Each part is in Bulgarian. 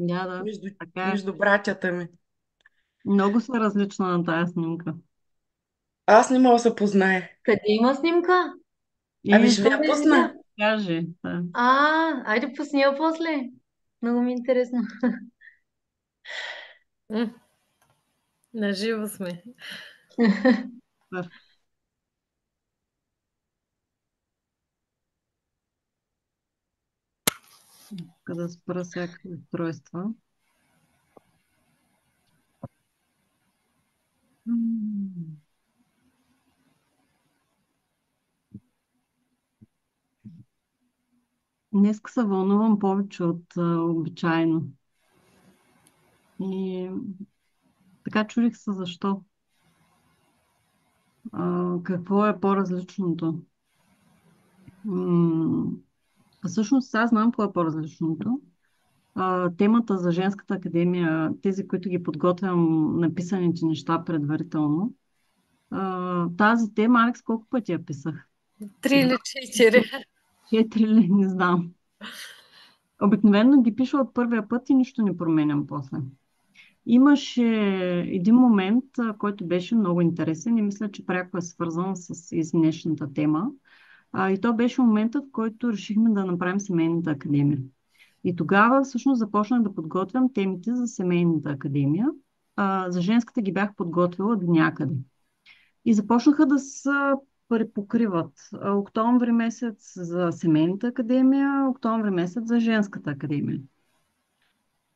Да, между, така е. между братята ми. Много се различна на тази снимка. Аз не мога да се позная. Къде има снимка? Ами И ще ви Искам я да я пусна. видя. каже. Да. Айде пусни я после. Много ми е интересно. М, Наживо сме. Да. Къде спра всякакви устройства. М. Днеска се вълнувам повече от обичайно. И така чудих се защо. Какво е по-различното? М, Всъщност аз знам какво е по-различното. Темата за женската академия, тези, които ги подготвям, написаните неща предварително. Тази тема, Алекс, колко пъти я писах? 3 или 4. 4 ли? Не знам. Обикновено ги пиша от първия път и нищо не променям после. Имаше един момент, който беше много интересен и мисля, че пряко е свързан с днешната тема. И то беше моментът, в който решихме да направим семейната академия. И тогава всъщност започнах да подготвям темите за семейната академия. За женската ги бях подготвила до някъде. И започнаха да се препокриват. Октомври месец за семейната академия, октомври месец за женската академия.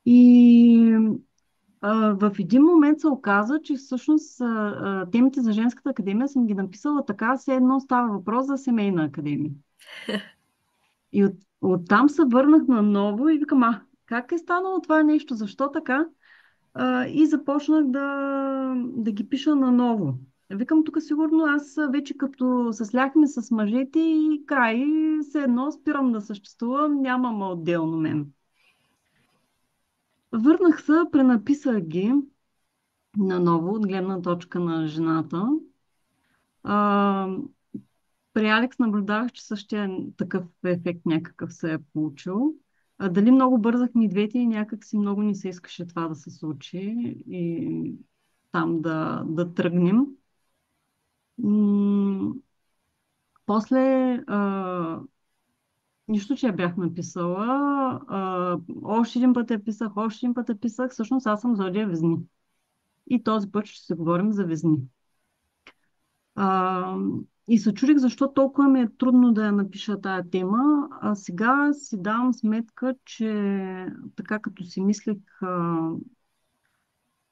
И в един момент се оказа, че всъщност темите за женската академия съм ги написала така, все едно става въпрос за семейна академия. И оттам се върнах наново и викам, как е станало това нещо, защо така? И започнах да ги пиша наново. Викам, тук сигурно аз вече като се сляхме с мъжете и край, все едно спирам да съществувам, нямам отделно мен. Върнах се, пренаписах ги наново от гледна точка на жената. А, При Алекс наблюдавах, че същия такъв ефект някакъв се е получил. Дали много бързахме и двете и някак си много не се искаше това да се случи и там да тръгнем. М, После нищо, че я бях написала. Още един път я писах, още един път я писах. Всъщност аз съм Зодия Везни. И този път ще се говорим за Везни. А, и се чудих защо толкова ми е трудно да я напиша тая тема, а сега си давам сметка, че така като си мислех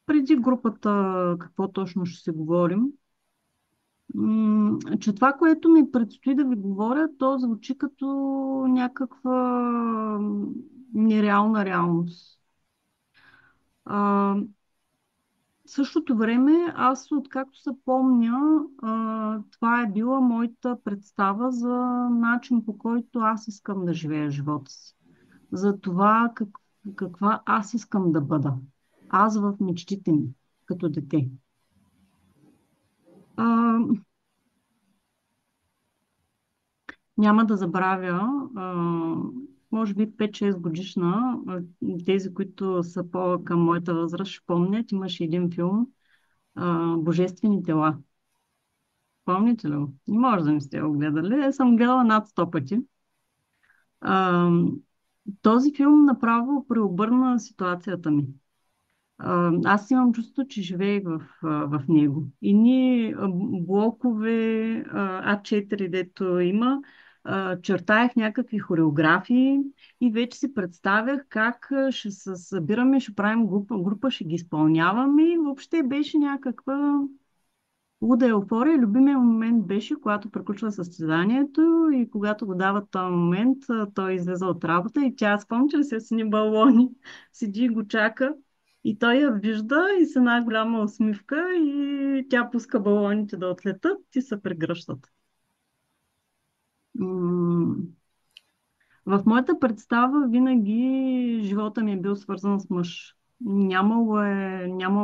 преди групата какво точно ще се говорим, че това, което ми предстои да ви говоря, то звучи като някаква нереална реалност. А, В същото време, аз откакто се помня, това е била моята представа за начин, по който аз искам да живея живота си. За това каква аз искам да бъда. Аз в мечтите ми, като дете. А, Няма да забравя, може би 5-6 годишна, тези, които са по-към моята възраст, ще помнят, имаше един филм Божествени тела. Помните ли го? Не може да не сте го гледали. Аз съм гледала над 100 пъти. А, Този филм направо преобърна ситуацията ми. Аз имам чувство, че живеех в него. И ние блокове А4, дето има, чертаях някакви хореографии и вече си представях как ще се събираме, ще правим група, ще ги изпълняваме и въобще беше някаква луда еуфория. Любимия момент беше, когато приключва състезанието и когато го дават този момент, той излезе от работа и тя, спомня ли се, сини балони, седи и го чака. И той я вижда и с една голяма усмивка и тя пуска балоните да отлетат и се прегръщат. М, В моята представа винаги живота ми е бил свързан с мъж. Нямало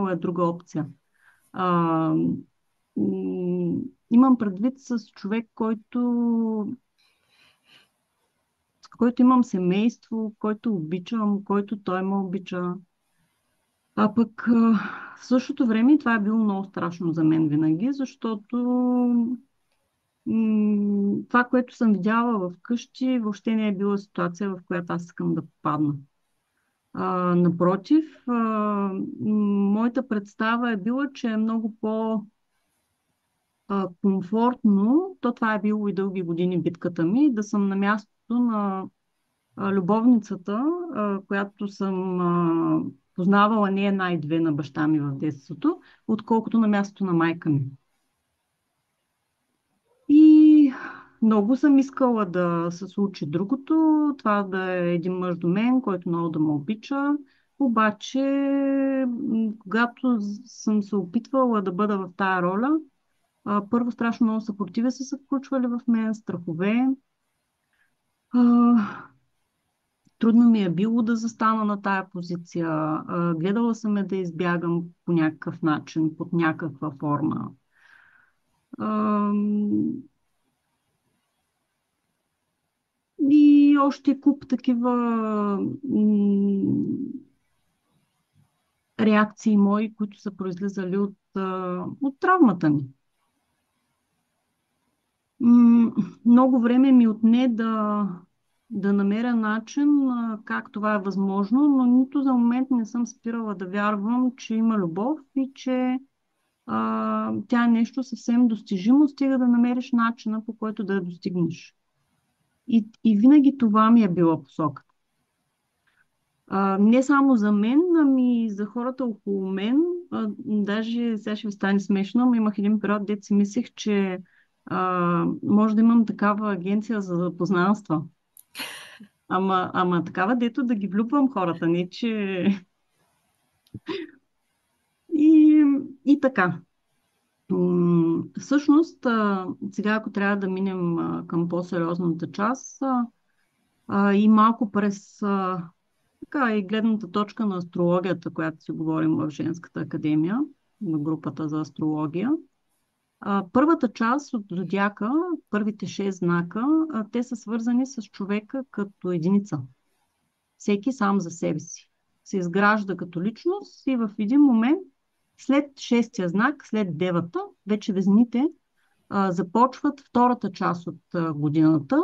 е друга опция. А, Имам предвид с човек, който който имам семейство, който обичам, който той ме обича. А пък в същото време това е било много страшно за мен винаги, защото това, което съм видяла вкъщи, въобще не е била ситуация, в която аз искам да попадна. Напротив, моята представа е била, че е много по-комфортно, то това е било и дълги години битката ми, да съм на мястото на любовницата, която съм познавала не една и две на баща ми в детството, отколкото на мястото на майка ми. И много съм искала да се случи другото, това да е един мъж до мен, който много да ме обича. Обаче, когато съм се опитвала да бъда в тая роля, първо страшно много съпротиви са се включвали в мен, страхове. Трудно ми е било да застана на тая позиция. Гледала съм я да избягам по някакъв начин, под някаква форма. И още куп такива реакции мои, които са произлизали от травмата ми. Много време ми отне да намеря начин как това е възможно, но нито за момент не съм спирала да вярвам, че има любов и че тя е нещо съвсем достижимо, стига да намериш начина, по който да я достигнеш. И винаги това ми е била посоката. Не само за мен, ами и за хората около мен. Даже сега ще ви стане смешно, но имах един период, дето си мислех, че може да имам такава агенция за запознанства. Ама такава, дето да ги влюбвам хората, не че... И така. Всъщност, сега ако трябва да минем към по-сериозната част и малко през така и гледната точка на астрологията, която си говорим в Женската академия, на групата за астрология. Първата част от зодиака, първите 6 знака, те са свързани с човека като единица. Всеки сам за себе си. Се изгражда като личност и в един момент, след шестия знак, след девата, вече везните започват втората част от годината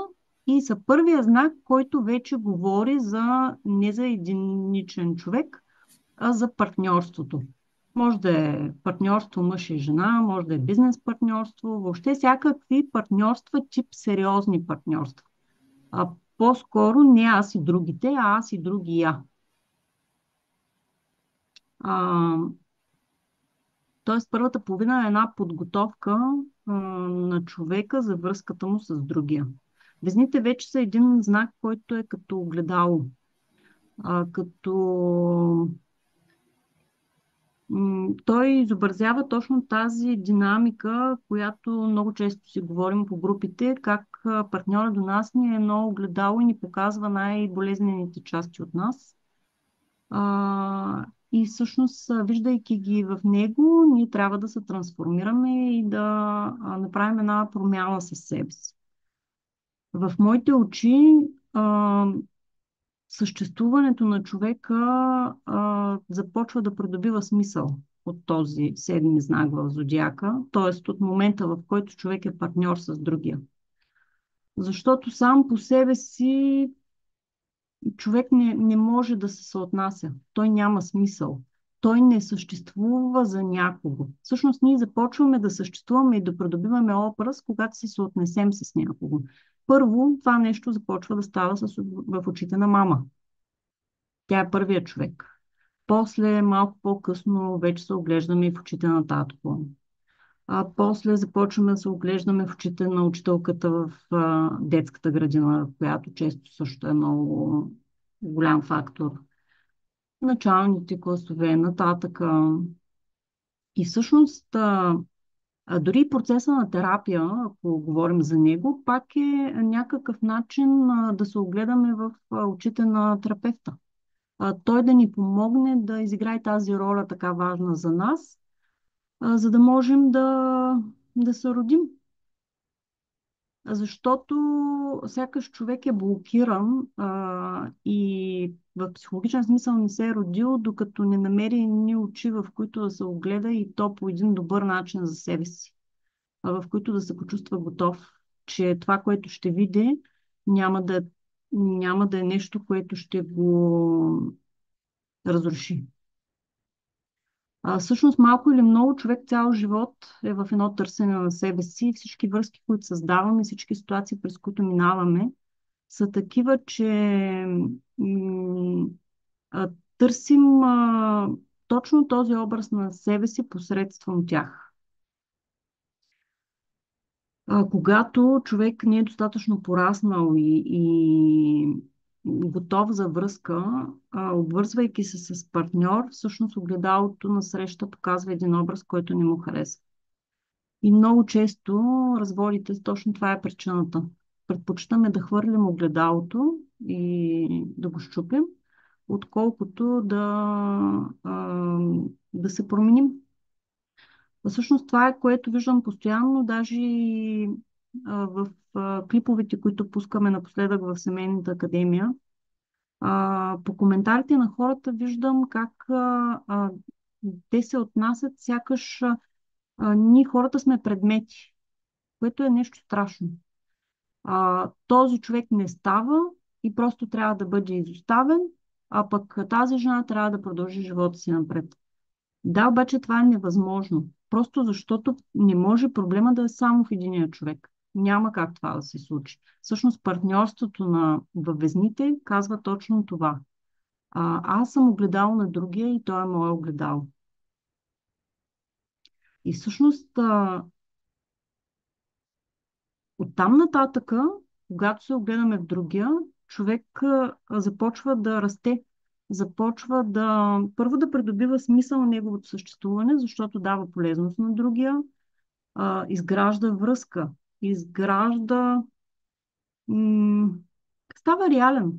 и са първия знак, който вече говори не за единичен човек, а за партньорството. Може да е партньорство мъж и жена, може да е бизнес партньорство, въобще всякакви партньорства, тип сериозни партньорства. По-скоро не аз и другите, а аз и други я. Тоест първата половина е една подготовка на човека за връзката му с другия. Везните вече са един знак, който е като огледало. Той изобразява точно тази динамика, която много често си говорим по групите, как партньора до нас ни е едно огледало и ни показва най-болезнените части от нас. И всъщност, виждайки ги в него, ние трябва да се трансформираме и да направим една промяна със себе си. В моите очи съществуването на човека започва да придобива смисъл от този седми знак в зодиака, т.е. от момента, в който човек е партньор с другия. Защото сам по себе си човек не може да се съотнася. Той няма смисъл. Той не съществува за някого. Всъщност ние започваме да съществуваме и да придобиваме образ, когато се съотнесем с някого. Първо, това нещо започва да става в очите на мама. Тя е първият човек. После, малко по-късно, вече се оглеждаме и в очите на татко. После започваме да се оглеждаме в очите на учителката в детската градина, която често също е много голям фактор. Началните класове, нататъка. И всъщност, дори процеса на терапия, ако говорим за него, пак е някакъв начин да се огледаме в очите на терапевта. Той да ни помогне да изиграе тази роля така важна за нас, за да можем да се родим. защото сякаш човек е блокиран и в психологичен смисъл не се е родил, докато не намери ни очи, в които да се огледа и то по един добър начин за себе си, в които да се почувства готов, че това, което ще види, няма да, няма да е нещо, което ще го разруши. Всъщност малко или много човек цял живот е в едно търсене на себе си. Всички връзки, които създаваме, всички ситуации, през които минаваме, са такива, че м, а, търсим точно този образ на себе си посредством тях. Когато човек не е достатъчно пораснал и готов за връзка, обвързвайки се с партньор, всъщност огледалото на среща показва един образ, който не му харесва. И много често разводите, точно това е причината. Предпочитаме да хвърлим огледалото и да го щупим, отколкото да се променим. Всъщност това е, което виждам постоянно, даже и в клиповете, които пускаме напоследък в Семейната академия. По коментарите на хората виждам как те се отнасят, сякаш ние хората сме предмети, което е нещо страшно. Този човек не става и просто трябва да бъде изоставен, а пък тази жена трябва да продължи живота си напред. Да, обаче това е невъзможно. Просто защото не може проблема да е само в единия човек. Няма как това да се случи. Всъщност партньорството във везните казва точно това. Аз съм огледал на другия и той е мое огледало. И всъщност оттам нататъка, когато се огледаме в другия, човек започва да расте. Започва първо да придобива смисъл на неговото съществуване, защото дава полезност на другия, изгражда връзка, изгражда... м, става реален.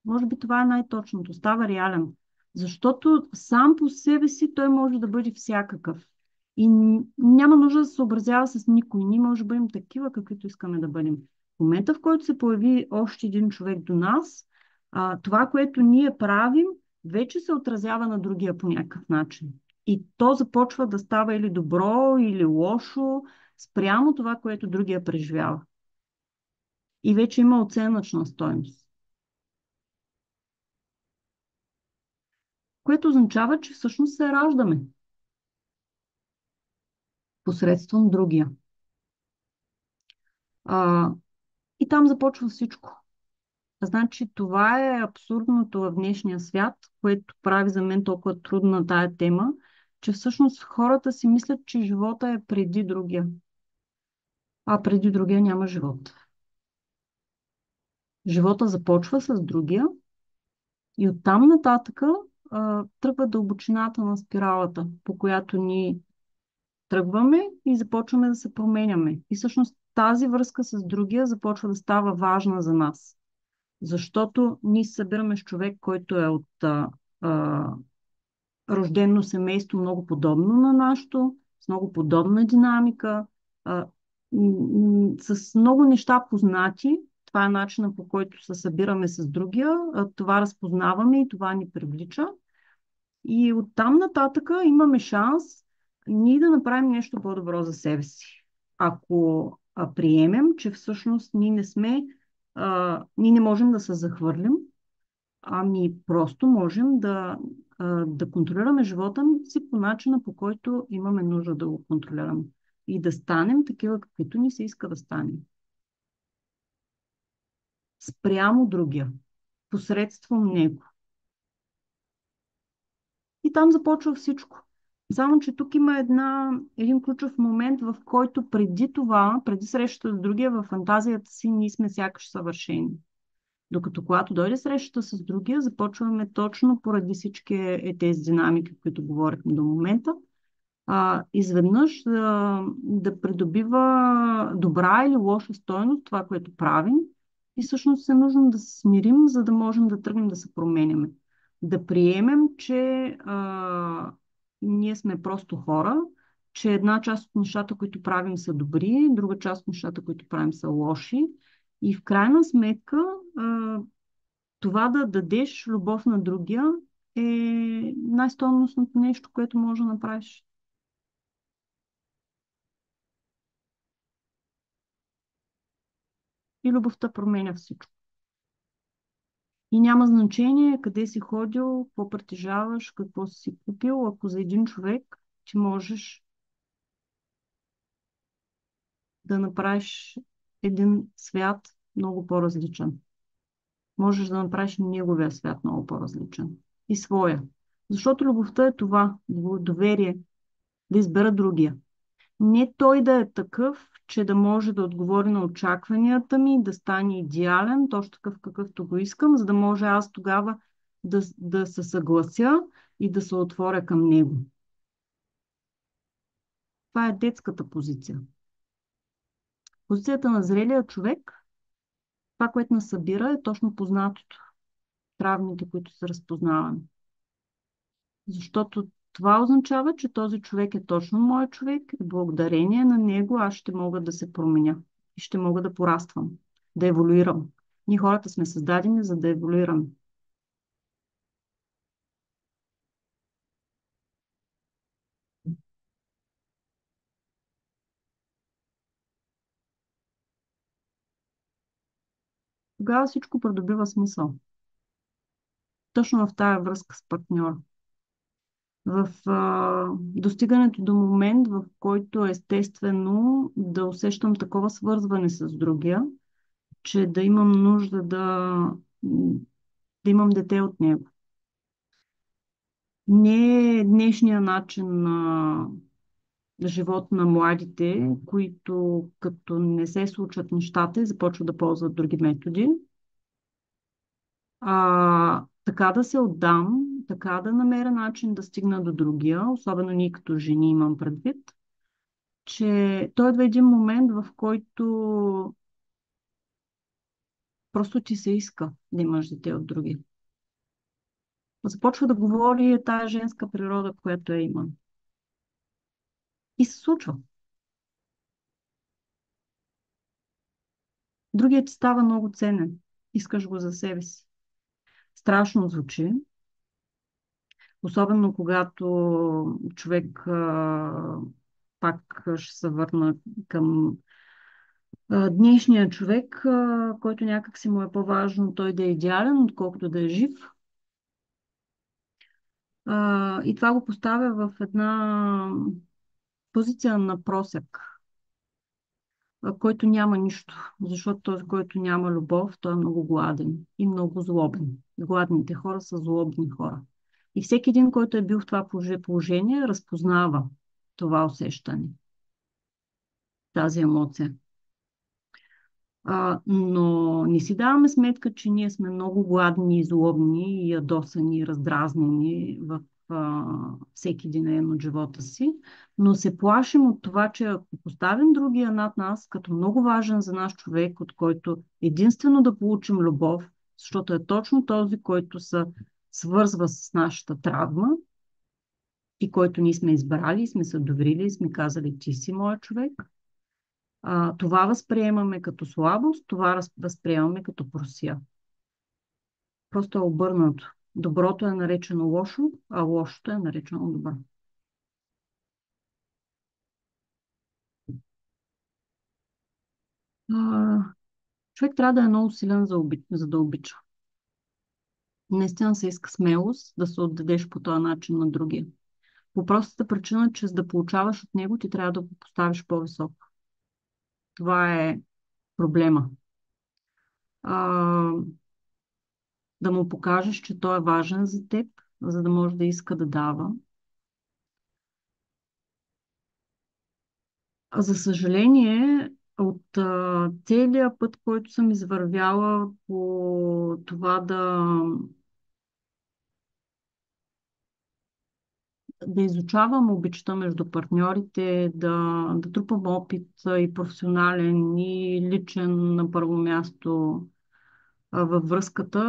Може би това е най-точното. Става реален. Защото сам по себе си той може да бъде всякакъв. И няма нужда да се съобразява с никой. Ние може да бъдем такива, каквито искаме да бъдем. В момента, в който се появи още един човек до нас, това, което ние правим, вече се отразява на другия по някакъв начин. И то започва да става или добро, или лошо, спрямо това, което другия преживява. И вече има оценъчна стойност. Което означава, че всъщност се раждаме посредством другия. И там започва всичко. Значи това е абсурдното в днешния свят, което прави за мен толкова трудна тая тема, че всъщност хората си мислят, че живота е преди другия. А преди другия няма живот. Живота започва с другия и оттам нататъка тръгва дълбочината на спиралата, по която ни тръгваме и започваме да се променяме. И всъщност тази връзка с другия започва да става важна за нас. Защото ние се събираме с човек, който е от рождено семейство много подобно на нашето, с много подобна динамика, с много неща познати. Това е начинът, по който се събираме с другия. Това разпознаваме и това ни привлича. И оттам нататъка имаме шанс ние да направим нещо по-добро за себе си. Ако приемем, че всъщност ние не можем да се захвърлим, ами просто можем да контролираме живота си по начина, по който имаме нужда да го контролираме. И да станем такива, каквито ни се иска да станем. Спрямо другия, посредством него. И там започва всичко. Само, че тук има един ключов момент, в който преди това, преди срещата с другия, в фантазията си ние сме сякаш съвършени. Докато когато дойде срещата с другия, започваме точно поради всички тези динамики, които говорихме до момента, изведнъж да придобива добра или лоша стойност това, което правим. И всъщност е нужно да се смирим, за да можем да тръгнем да се променяме. Да приемем, че ние сме просто хора че една част от нещата, които правим, са добри, друга част от нещата, които правим, са лоши. И в крайна сметка, това да дадеш любов на другия е най-стойностното нещо, което може да направиш. И любовта променя всичко. И няма значение къде си ходил, какво притежаваш, какво си купил, ако за един човек ти можеш да направиш един свят много по-различен. Можеш да направиш неговия свят много по-различен. И своя. Защото любовта е това, доверие, да избера другия. Не той да е такъв, че да може да отговори на очакванията ми, да стане идеален, точно такъв какъвто го искам, за да може аз тогава да се съглася и да се отворя към него. Това е детската позиция. Позицията на зрелия човек, това, което нас събира, е точно познатото. Травмите, които са разпознавани. Защото това означава, че този човек е точно мой човек и благодарение на него аз ще мога да се променя и ще мога да пораствам, да еволюирам. Ние хората сме създадени, за да еволюираме. Тогава всичко придобива смисъл. Точно в тая връзка с партньора. В достигането до момент, в който естествено да усещам такова свързване с другия, че да имам нужда да имам дете от него. Не е днешния начин на живот на младите, които като не се случват нещата и започват да ползват други методи. Така да се отдам, така да намеря начин да стигна до другия, особено ние като жени имам предвид, че той идва един момент, в който просто ти се иска да имаш дете от други. Започва да говори тая женска природа, която имам. И се случва. Другият ти става много ценен. Искаш го за себе си. Страшно звучи. Особено когато човек пак ще се върна към днешния човек, който някак си му е по-важно той да е идеален, отколкото да е жив. И това го поставя в една позиция на просяк, който няма нищо. Защото този, който няма любов, той е много гладен и много злобен. Гладните хора са злобни хора. И всеки един, който е бил в това положение, разпознава това усещане, тази емоция. Но не си даваме сметка, че ние сме много гладни, злобни, ядосани, раздразнени в всеки ден от живота си, но се плашим от това, че ако поставим другия над нас като много важен за наш човек, от който единствено да получим любов, защото е точно този, който се свързва с нашата травма и който ние сме избрали, сме се доверили и сме казали, ти си моят човек, това възприемаме като слабост, това възприемаме като просия. Просто е обърнато. Доброто е наречено лошо, а лошото е наречено добро. Човек трябва да е много силен за да обича. Наистина се иска смелост да се отдадеш по този начин на другия. По простата причина, че за да получаваш от него, ти трябва да го поставиш по-високо. Това е проблема. Да му покажеш, че той е важен за теб, за да може да иска да дава. За съжаление, от целия път, който съм извървяла по това да изучавам обичта между партньорите, да трупам опит и професионален, и личен на първо място във връзката,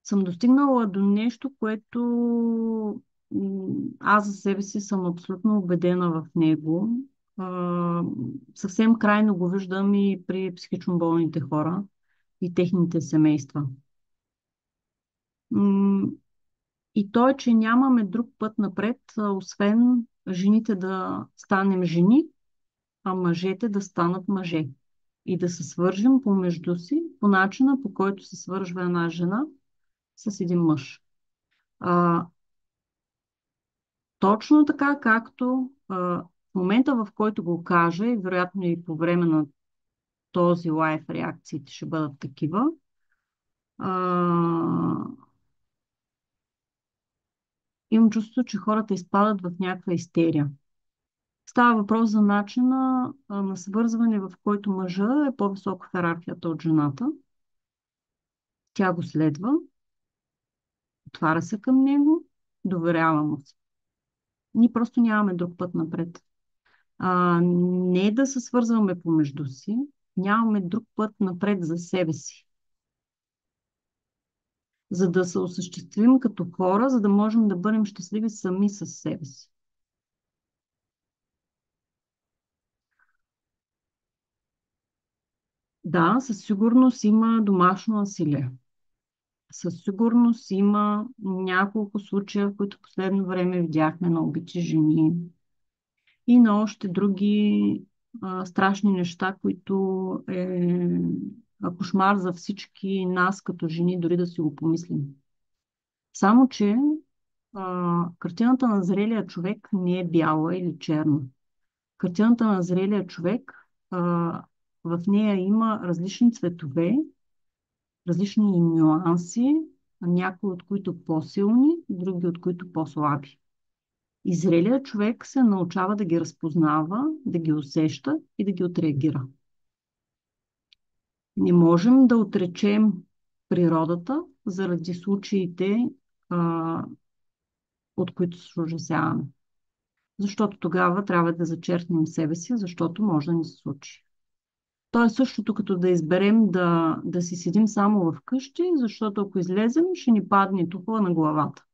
съм достигнала до нещо, което аз за себе си съм абсолютно убедена в него. Съвсем крайно го виждам и при психично болните хора и техните семейства. М, И то е, че нямаме друг път напред, освен жените да станем жени, а мъжете да станат мъже. И да се свържем помежду си по начина, по който се свържва една жена с един мъж. А, точно така, както в момента, в който го кажа, и вероятно и по време на този лайф реакциите ще бъдат такива, а, имам чувство, че хората изпадат в някаква истерия. Става въпрос за начина на свързване, в който мъжа е по-високо в иерархията от жената. Тя го следва, отваря се към него, доверява му се. Ние просто нямаме друг път напред. Не да се свързваме помежду си, нямаме друг път напред за себе си. За да се осъществим като хора, за да можем да бъдем щастливи сами с себе си. Да, със сигурност има домашно насилие. Със сигурност има няколко случая, в които в последно време видяхме на убити жени и на още други страшни неща, които кошмар за всички нас като жени, дори да си го помислим. Само, че картината на зрелия човек не е бяла или черна. Картината на зрелия човек, в нея има различни цветове, различни нюанси, някои от които по-силни, други от които по-слаби. И зрелият човек се научава да ги разпознава, да ги усеща и да ги отреагира. Не можем да отречем природата заради случаите, от които се ужасяваме. Защото тогава трябва да зачеркнем себе си, защото може да ни се случи. То е същото като да изберем да си седим само в къщи, защото ако излезем, ще ни падне тухла на главата.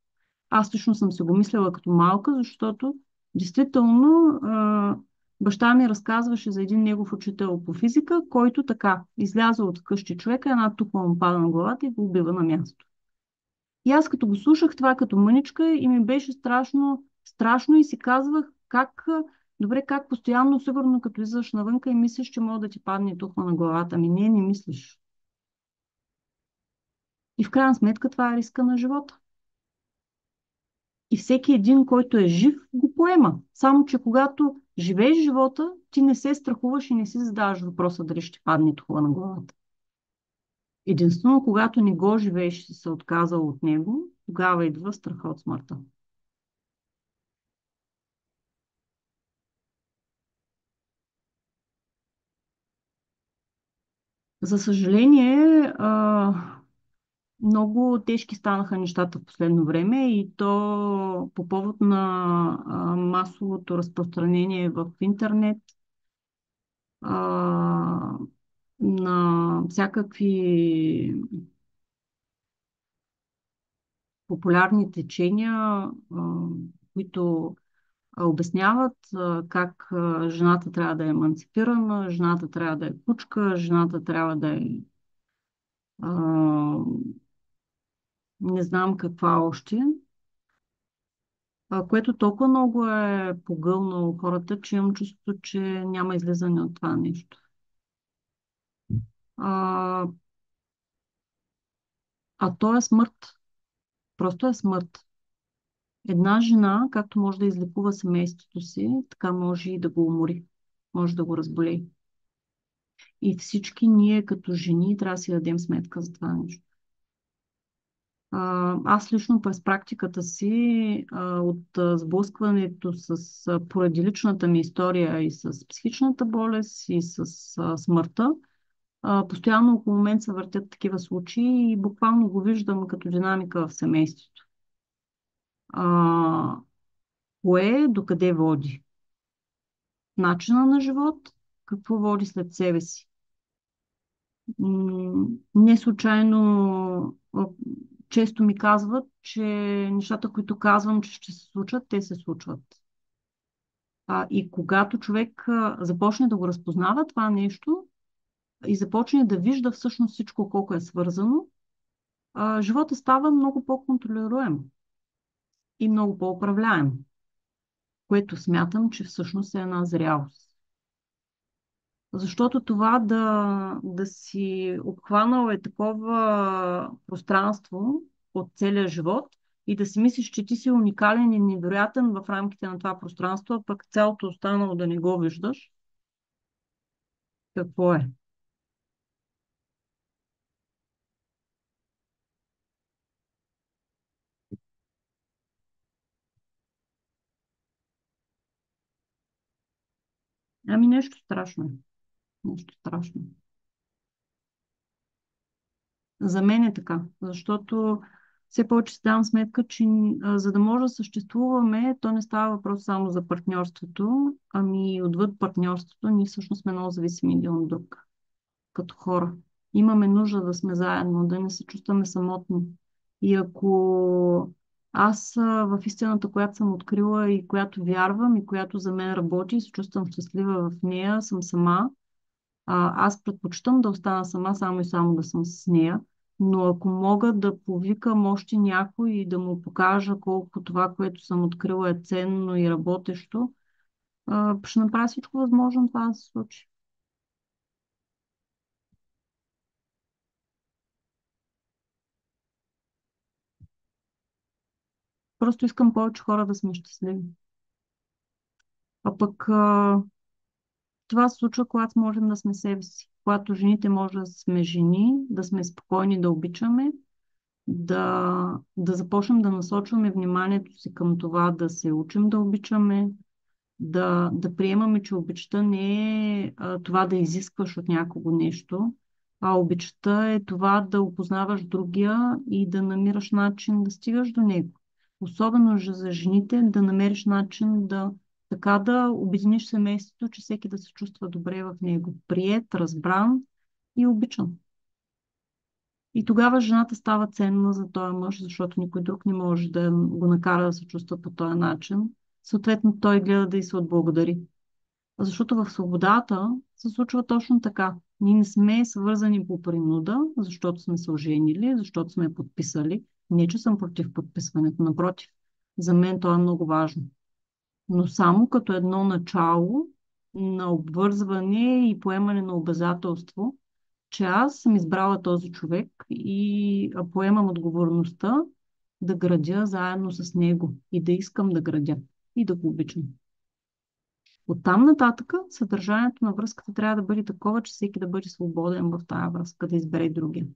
Аз лично съм се го мислила като малка, защото действително баща ми разказваше за един негов учител по физика, който така излязъл от къщи човека, една тухла му пада на главата и го убива на място. И аз като го слушах това като мъничка и ми беше страшно, страшно и си казвах добре, как постоянно, сигурно като излизаш навънка и мислиш, че може да ти падне тухла на главата. Ами не мислиш. И в крайна сметка това е риска на живота. И всеки един, който е жив, го поема. Само, че когато живееш живота, ти не се страхуваш и не си задаваш въпроса дали ще падне тухла на главата. Единствено, когато не го живееш и си се отказал от него, тогава идва страха от смъртта. За съжаление, много тежки станаха нещата в последно време и то по повод на масовото разпространение в интернет, на всякакви популярни течения, които обясняват как жената трябва да е еманципирана, жената трябва да е кучка, жената трябва да е не знам каква още, което толкова много е погълнало хората, че имам чувство, че няма излизане от това нещо. А, то е смърт. Просто е смърт. Една жена, както може да излекува семейството си, така може и да го умори. Може да го разболее. И всички ние като жени трябва да си дадем сметка за това нещо. Аз лично през практиката си от сблъскването поради личната ми история и с психичната болест и с смъртта, постоянно около мен се въртят такива случаи и буквално го виждам като динамика в семейството. Кое докъде води? Начина на живот, какво води след себе си? Не случайно често ми казват, че нещата, които казвам, че ще се случат, те се случват. И когато човек започне да го разпознава това нещо и започне да вижда всъщност всичко колко е свързано, живота става много по-контролируем и много по-управляем, което смятам, че всъщност е една зрялост. Защото това да си обхванал е такова пространство от целия живот и да си мислиш, че ти си уникален и невероятен в рамките на това пространство, а пък цялото останало да не го виждаш, какво е? Ами нещо страшно е. Нещо страшно. За мен е така, защото все повече си давам сметка, че за да може да съществуваме, то не става въпрос само за партньорството, ами отвъд партньорството ние всъщност сме много зависими един от друг, като хора. Имаме нужда да сме заедно, да не се чувстваме самотни. И ако аз в истината, която съм открила и която вярвам и която за мен работи и се чувствам щастлива в нея, съм сама, аз предпочитам да остана сама, само и само да съм с нея, но ако мога да повикам още някой и да му покажа колко това, което съм открила е ценно и работещо, ще направя всичко възможно това да се случи. Просто искам повече хора да сме щастливи. А пък това се случва, когато можем да сме себе си. Когато жените може да сме жени, да сме спокойни, да обичаме, да започнем да насочваме вниманието си към това да се учим да обичаме, да приемаме, че обичта не е това да изискваш от някого нещо, а обичта е това да опознаваш другия и да намираш начин да стигаш до него. Особено за жените да намериш начин така да обединиш семейството, че всеки да се чувства добре в него. Приет, разбран и обичан. И тогава жената става ценна за този мъж, защото никой друг не може да го накара да се чувства по този начин. Съответно, той гледа да й се отблагодари. Защото в свободата се случва точно така. Ние не сме свързани по принуда, защото сме се оженили, защото сме подписали. Не, че съм против подписването, напротив. За мен то е много важно. Но само като едно начало на обвързване и поемане на обязателство, че аз съм избрала този човек и поемам отговорността да градя заедно с него и да искам да градя и да го обичам. Оттам нататък съдържанието на връзката трябва да бъде такова, че всеки да бъде свободен в тази връзка, да избере другия.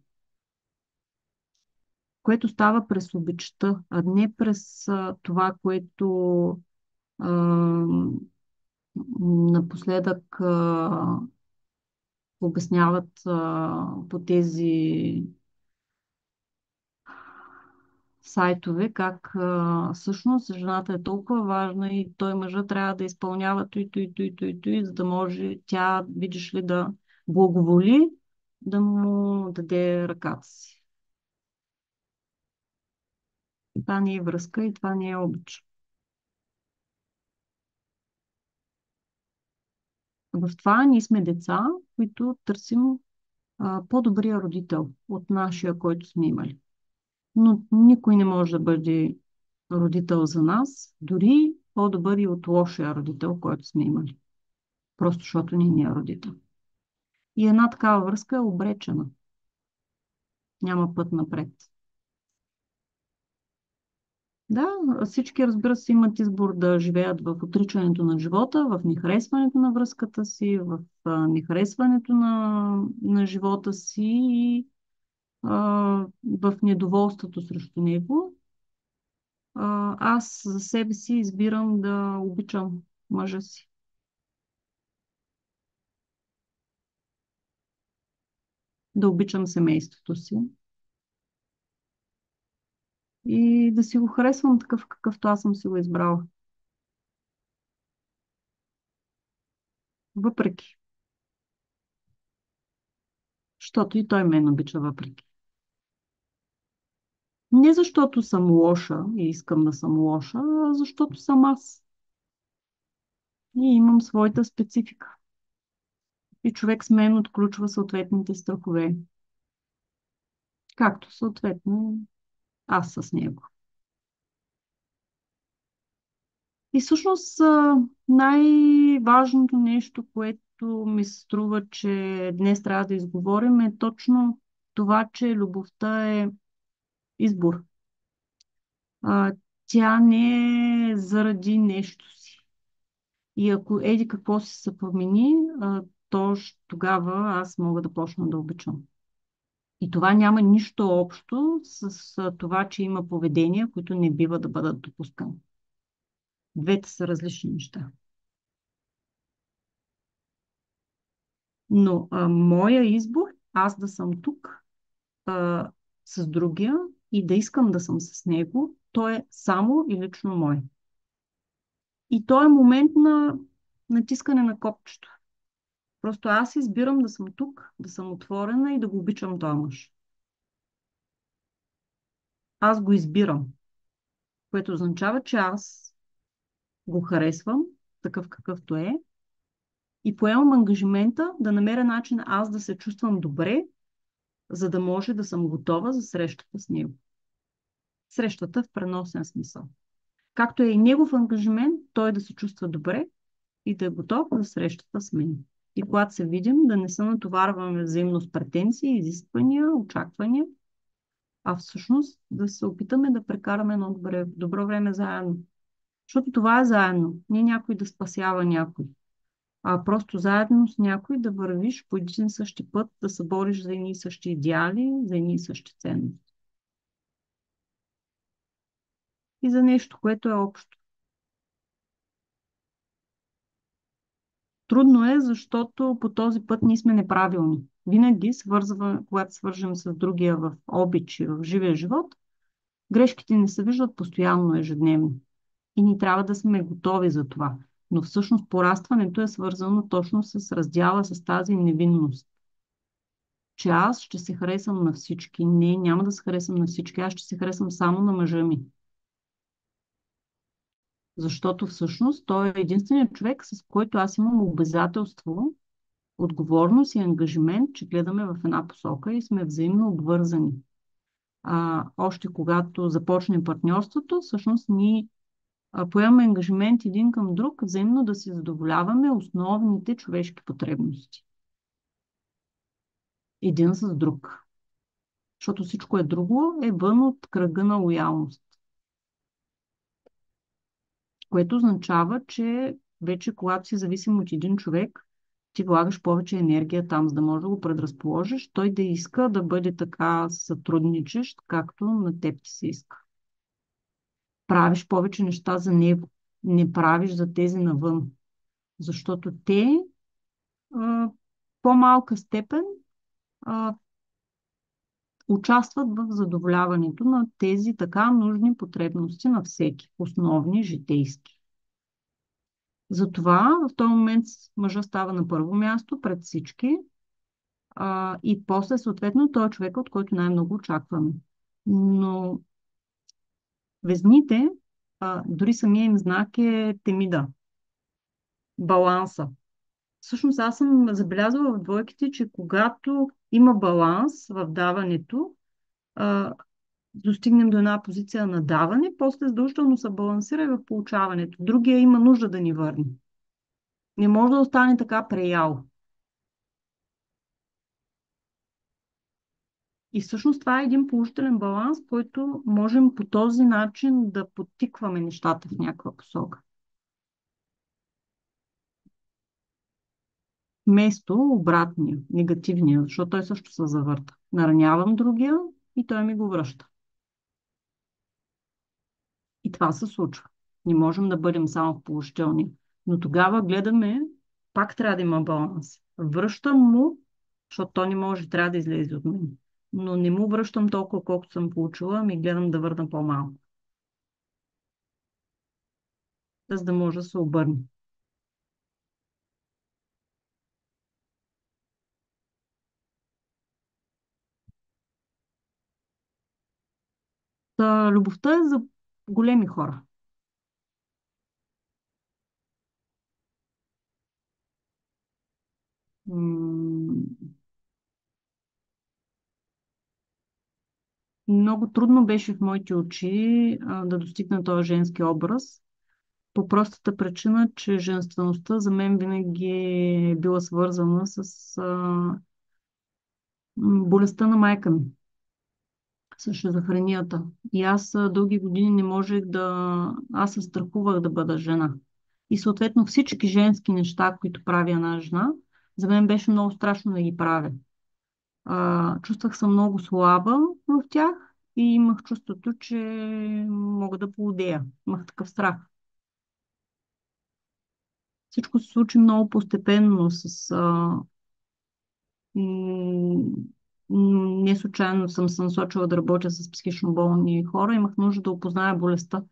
Което става през обичта, а не през това, което а, напоследък обясняват по тези сайтове, как всъщност жената е толкова важна и той мъжа трябва да изпълнява той, за да може тя, видиш ли, да благоволи да му даде ръката си. Това не е връзка и това не е обич. В това ние сме деца, които търсим по-добрия родител от нашия, който сме имали. Но никой не може да бъде родител за нас, дори по-добър и от лошия родител, който сме имали. Просто защото не е родител. И една такава връзка е обречена. Няма път напред. Да, всички, разбира се, имат избор да живеят в отричането на живота, в нехаресването на връзката си, в нехаресването на живота си и в недоволството срещу него. Аз за себе си избирам да обичам мъжа си. Да обичам семейството си и да си го харесвам такъв, какъвто аз съм си го избрала. Въпреки. Защото и той мен обича въпреки. Не защото съм лоша и искам да съм лоша, а защото съм аз. И имам своята специфика. И човек с мен отключва съответните страхове, както съответно аз с него. И всъщност най-важното нещо, което ми се струва, че днес трябва да изговорим, е точно това, че любовта е избор. А, Тя не е заради нещо си. И ако еди какво си се промени, тогава аз мога да почна да обичам. И това няма нищо общо с това, че има поведения, които не бива да бъдат допускани. Двете са различни неща. Но моя избор, аз да съм тук а, с другия и да искам да съм с него, то е само и лично мой. И то е момент на натискане на копчето. Просто аз избирам да съм тук, да съм отворена и да го обичам този мъж. Аз го избирам, което означава, че аз го харесвам такъв какъвто е и поемам ангажимента да намеря начин аз да се чувствам добре, за да може да съм готова за срещата с него. Срещата в преносен смисъл. Както е и негов ангажимент, той да се чувства добре и да е готов за срещата с мен. И когато се видим, да не се натоварваме взаимно с претенции, изисквания, очаквания, а всъщност да се опитаме да прекараме едно добро време заедно. Защото това е заедно. Не някой да спасява някой, а просто заедно с някой да вървиш по един и същи път, да се бориш за едни и същи идеали, за едни и същи ценности. И за нещо, което е общо. Трудно е, защото по този път ние сме неправилни. Винаги когато свържем с другия в обич и в живия живот, грешките не се виждат постоянно, ежедневно. И ни трябва да сме готови за това. Но всъщност порастването е свързано точно с раздяла с тази невинност. Че аз ще се харесам на всички. Не, няма да се харесам на всички. Аз ще се харесам само на мъжа ми. Защото всъщност той е единственият човек, с който аз имам обязателство, отговорност и ангажимент, че гледаме в една посока и сме взаимно обвързани. Още когато започне партньорството, всъщност ние поемаме ангажимент един към друг, взаимно да си задоволяваме основните човешки потребности. Един с друг. Защото всичко е друго е вън от кръга на лоялност. Което означава, че вече когато си зависим от един човек, ти влагаш повече енергия там, за да можеш да го предразположиш, той да иска да бъде така сътрудничещ, както на теб ти се иска. Правиш повече неща за него, не правиш за тези навън, защото те в по-малка степен а, участват в задоволяването на тези така нужни потребности на всеки, основни, житейски. Затова в този момент мъжа става на първо място пред всички и после съответно той е човека, от който най-много очакваме. Но везните, дори самия им знак е Темида, баланса. Всъщност аз съм забелязала в двойките, че когато има баланс в даването, а, достигнем до една позиция на даване, после задължително се балансира и в получаването. Другия има нужда да ни върне. Не може да остане така преял. И всъщност това е един положителен баланс, който можем по този начин да подтикваме нещата в някаква посока. Вместо обратния, негативния, защото той също се завърта. Наранявам другия и той ми го връща. И това се случва. Не можем да бъдем само положителни. Но тогава гледаме, пак трябва да има баланс. Връщам му, защото то не може, трябва да излезе от мен. Но не му връщам толкова, колкото съм получила, ами гледам да върна по-малко. За да може да се обърне. любовта е за големи хора. М, Много трудно беше в моите очи да достигна този женски образ, по простата причина, че женствеността за мен винаги е била свързана с болестта на майка ми, с шизофренията. И аз дълги години не можех да... Аз се страхувах да бъда жена. И съответно всички женски неща, които прави една жена, за мен беше много страшно да ги правя. Чувствах се много слаба в тях и имах чувството, че мога да плодея. Имах такъв страх. Всичко се случи много постепенно, м, не случайно съм се насочила да работя с психично болни хора. Имах нужда да опозная болестта,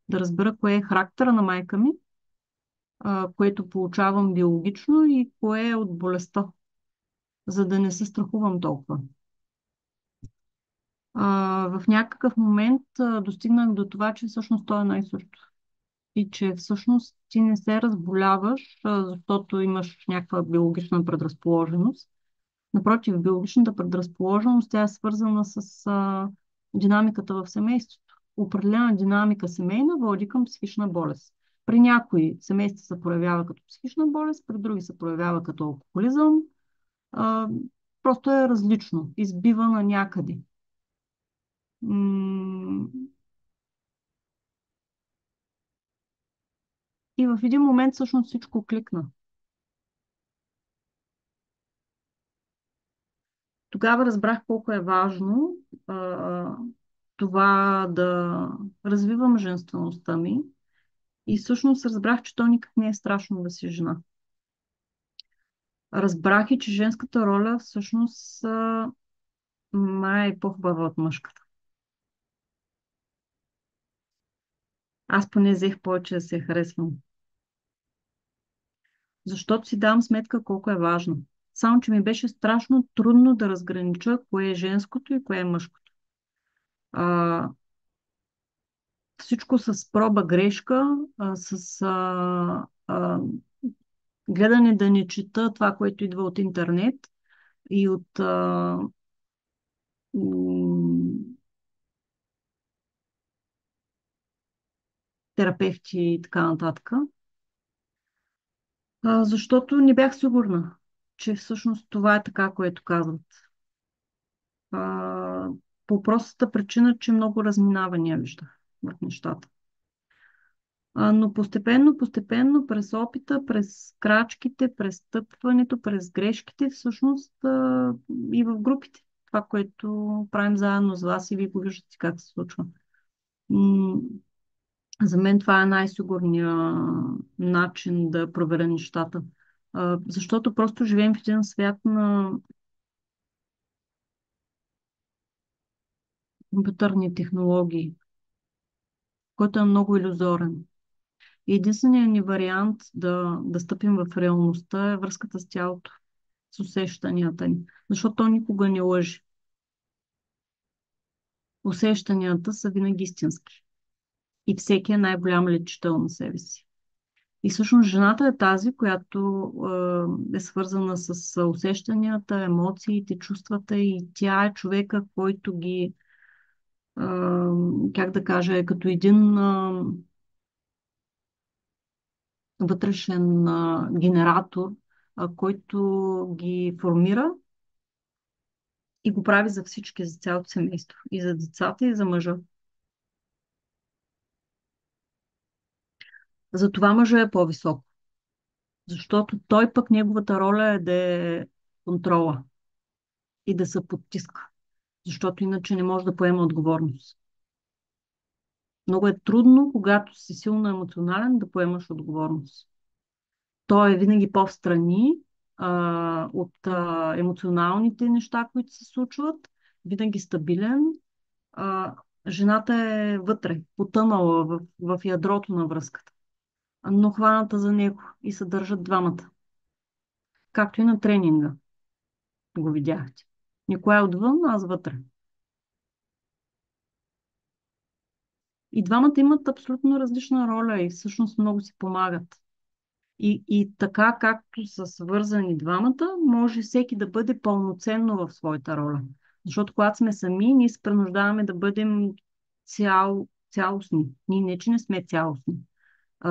да разбера кое е характера на майка ми, което получавам биологично и кое е от болестта, за да не се страхувам толкова. В някакъв момент достигнах до това, че всъщност то е най-също. И че всъщност ти не се разболяваш, защото имаш някаква биологична предразположеност. Напротив, биологичната предразположеност, тя е свързана с динамиката в семейството. Определена динамика семейна води към психична болест. При някои семейства се проявява като психична болест, при други се проявява като алкохолизъм. А, Просто е различно, избива на някъде. М, И в един момент всъщност всичко кликна. Тогава разбрах колко е важно това да развивам женствеността ми. И всъщност разбрах, че то никак не е страшно да си жена. Разбрах и, че женската роля всъщност май е по-хубава от мъжката. Аз поне взех повече да се я харесвам. Защото си давам сметка колко е важно. Само, че ми беше страшно трудно да разгранича кое е женското и кое е мъжкото. А, Всичко с проба грешка, с гледане да не чета това, което идва от интернет и от м, терапевти и така нататък. Защото не бях сигурна, че всъщност това е така, което казват. А, по простата причина, че много разминавания виждах в нещата. Но постепенно, през опита, през крачките, през стъпването, през грешките, всъщност и в групите. Това, което правим заедно с вас и вие го виждате как се случва. М, За мен това е най-сигурният начин да проверя нещата. Защото просто живеем в един свят на компютърни технологии, който е много илюзорен. И единственият ни вариант да стъпим в реалността е връзката с тялото, с усещанията ни. Защото то никога не лъжи. Усещанията са винаги истински. И всеки е най-голям лечител на себе си. И всъщност жената е тази, която е свързана с усещанията, емоциите, чувствата и тя е човека, който ги, е, как да кажа, е като един вътрешен генератор, който ги формира и го прави за всички, за цялото семейство. И за децата, и за мъжа. Затова мъжа е по-висок. Защото той пък неговата роля е да е контрола и да се подтиска. Защото иначе не може да поема отговорност. Много е трудно, когато си силно емоционален, да поемаш отговорност. Той е винаги по-встрани от емоционалните неща, които се случват, винаги стабилен. А, Жената е вътре, потънала в ядрото на връзката, но хваната за него и се държат двамата. Както и на тренинга го видяхте. Никой е отвън, аз вътре. И двамата имат абсолютно различна роля и всъщност много си помагат. И така, както са свързани двамата, може всеки да бъде пълноценно в своята роля. Защото когато сме сами, ние се принуждаваме да бъдем цялостни. Ние не, че не сме цялостни.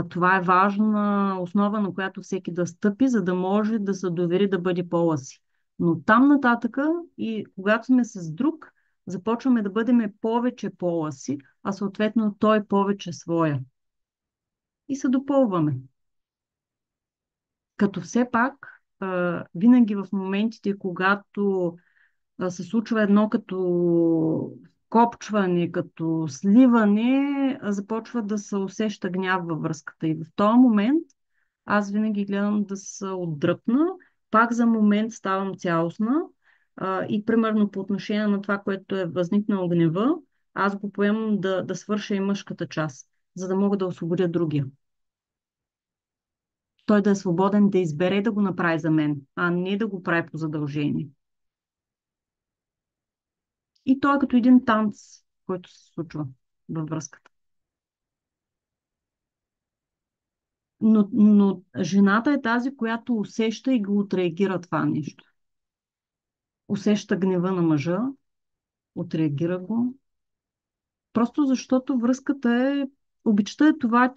Това е важна основа, на която всеки да стъпи, за да може да се довери да бъде пола си. Но там нататъка и когато сме с друг, започваме да бъдем повече пола си, а съответно той повече своя. И се допълваме. Като все пак, винаги в моментите, когато се случва едно като копчване, като сливане, започва да се усеща гняв във връзката. И в този момент аз винаги гледам да се отдръпна, пак за момент ставам цялостна и примерно по отношение на това, което е възникнало гнева, аз го поемам да свърша и мъжката част, за да мога да освободя другия. Той да е свободен да избере да го направи за мен, а не да го прави по задължение. И той е като един танц, който се случва във връзката. Но жената е тази, която усеща и го отреагира това нещо. Усеща гнева на мъжа, отреагира го. Просто защото връзката е, обичта е това,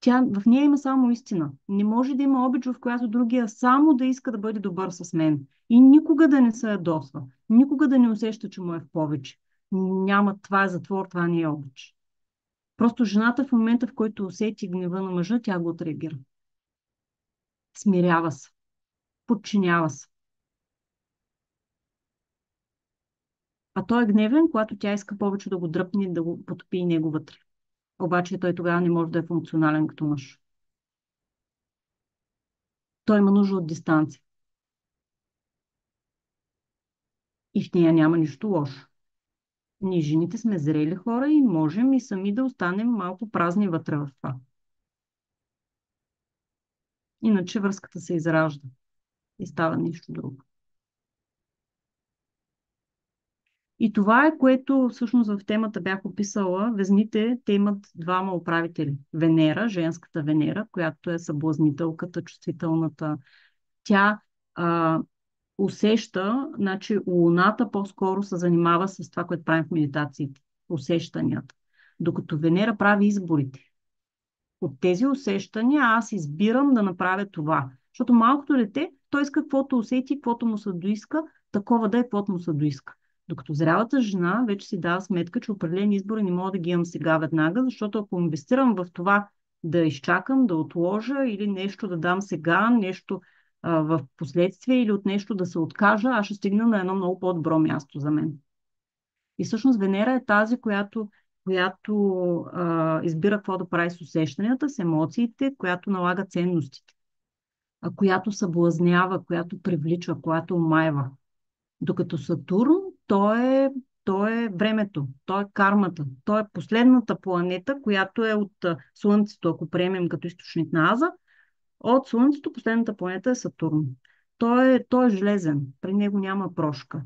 в нея има само истина. Не може да има обич, в която другия само да иска да бъде добър с мен. И никога да не се ядосва. Никога да не усеща, че му е в повече. Няма, това е затвор, това не е обич. Просто жената в момента, в който усети гнева на мъжа, тя го отреагира. Смирява се. Подчинява се. А той е гневен, когато тя иска повече да го дръпне и да го потопи и него вътре. Обаче той тогава не може да е функционален като мъж. Той има нужда от дистанция. И в нея няма нищо лошо. Ние жените сме зрели хора и можем и сами да останем малко празни вътре в това. Иначе връзката се изражда и става нещо друго. И това е, което всъщност в темата бях описала. Везните, те имат двама управители. Венера, женската Венера, която е съблазнителката, чувствителната. Тя усеща, значи Луната по-скоро се занимава с това, което правим в медитациите. Усещанията. Докато Венера прави изборите. От тези усещания аз избирам да направя това. Защото малкото дете, той иска каквото усети, каквото му се доиска, такова да е, каквото му се доиска. Докато зрялата жена вече си дава сметка, че определени избори не мога да ги имам сега веднага, защото ако инвестирам в това да изчакам, да отложа или нещо да дам сега, нещо в последствие или от нещо да се откажа, аз ще стигна на едно много по-добро място за мен. И всъщност Венера е тази, която избира какво да прави с усещанията, с емоциите, която налага ценностите, която съблазнява, която привлича, която омайва. Докато Сатурн, той е времето, той е кармата, той е последната планета, която е от Слънцето, ако приемем като източник на Аза. От Слънцето последната планета е Сатурн. Той е железен, при него няма прошка.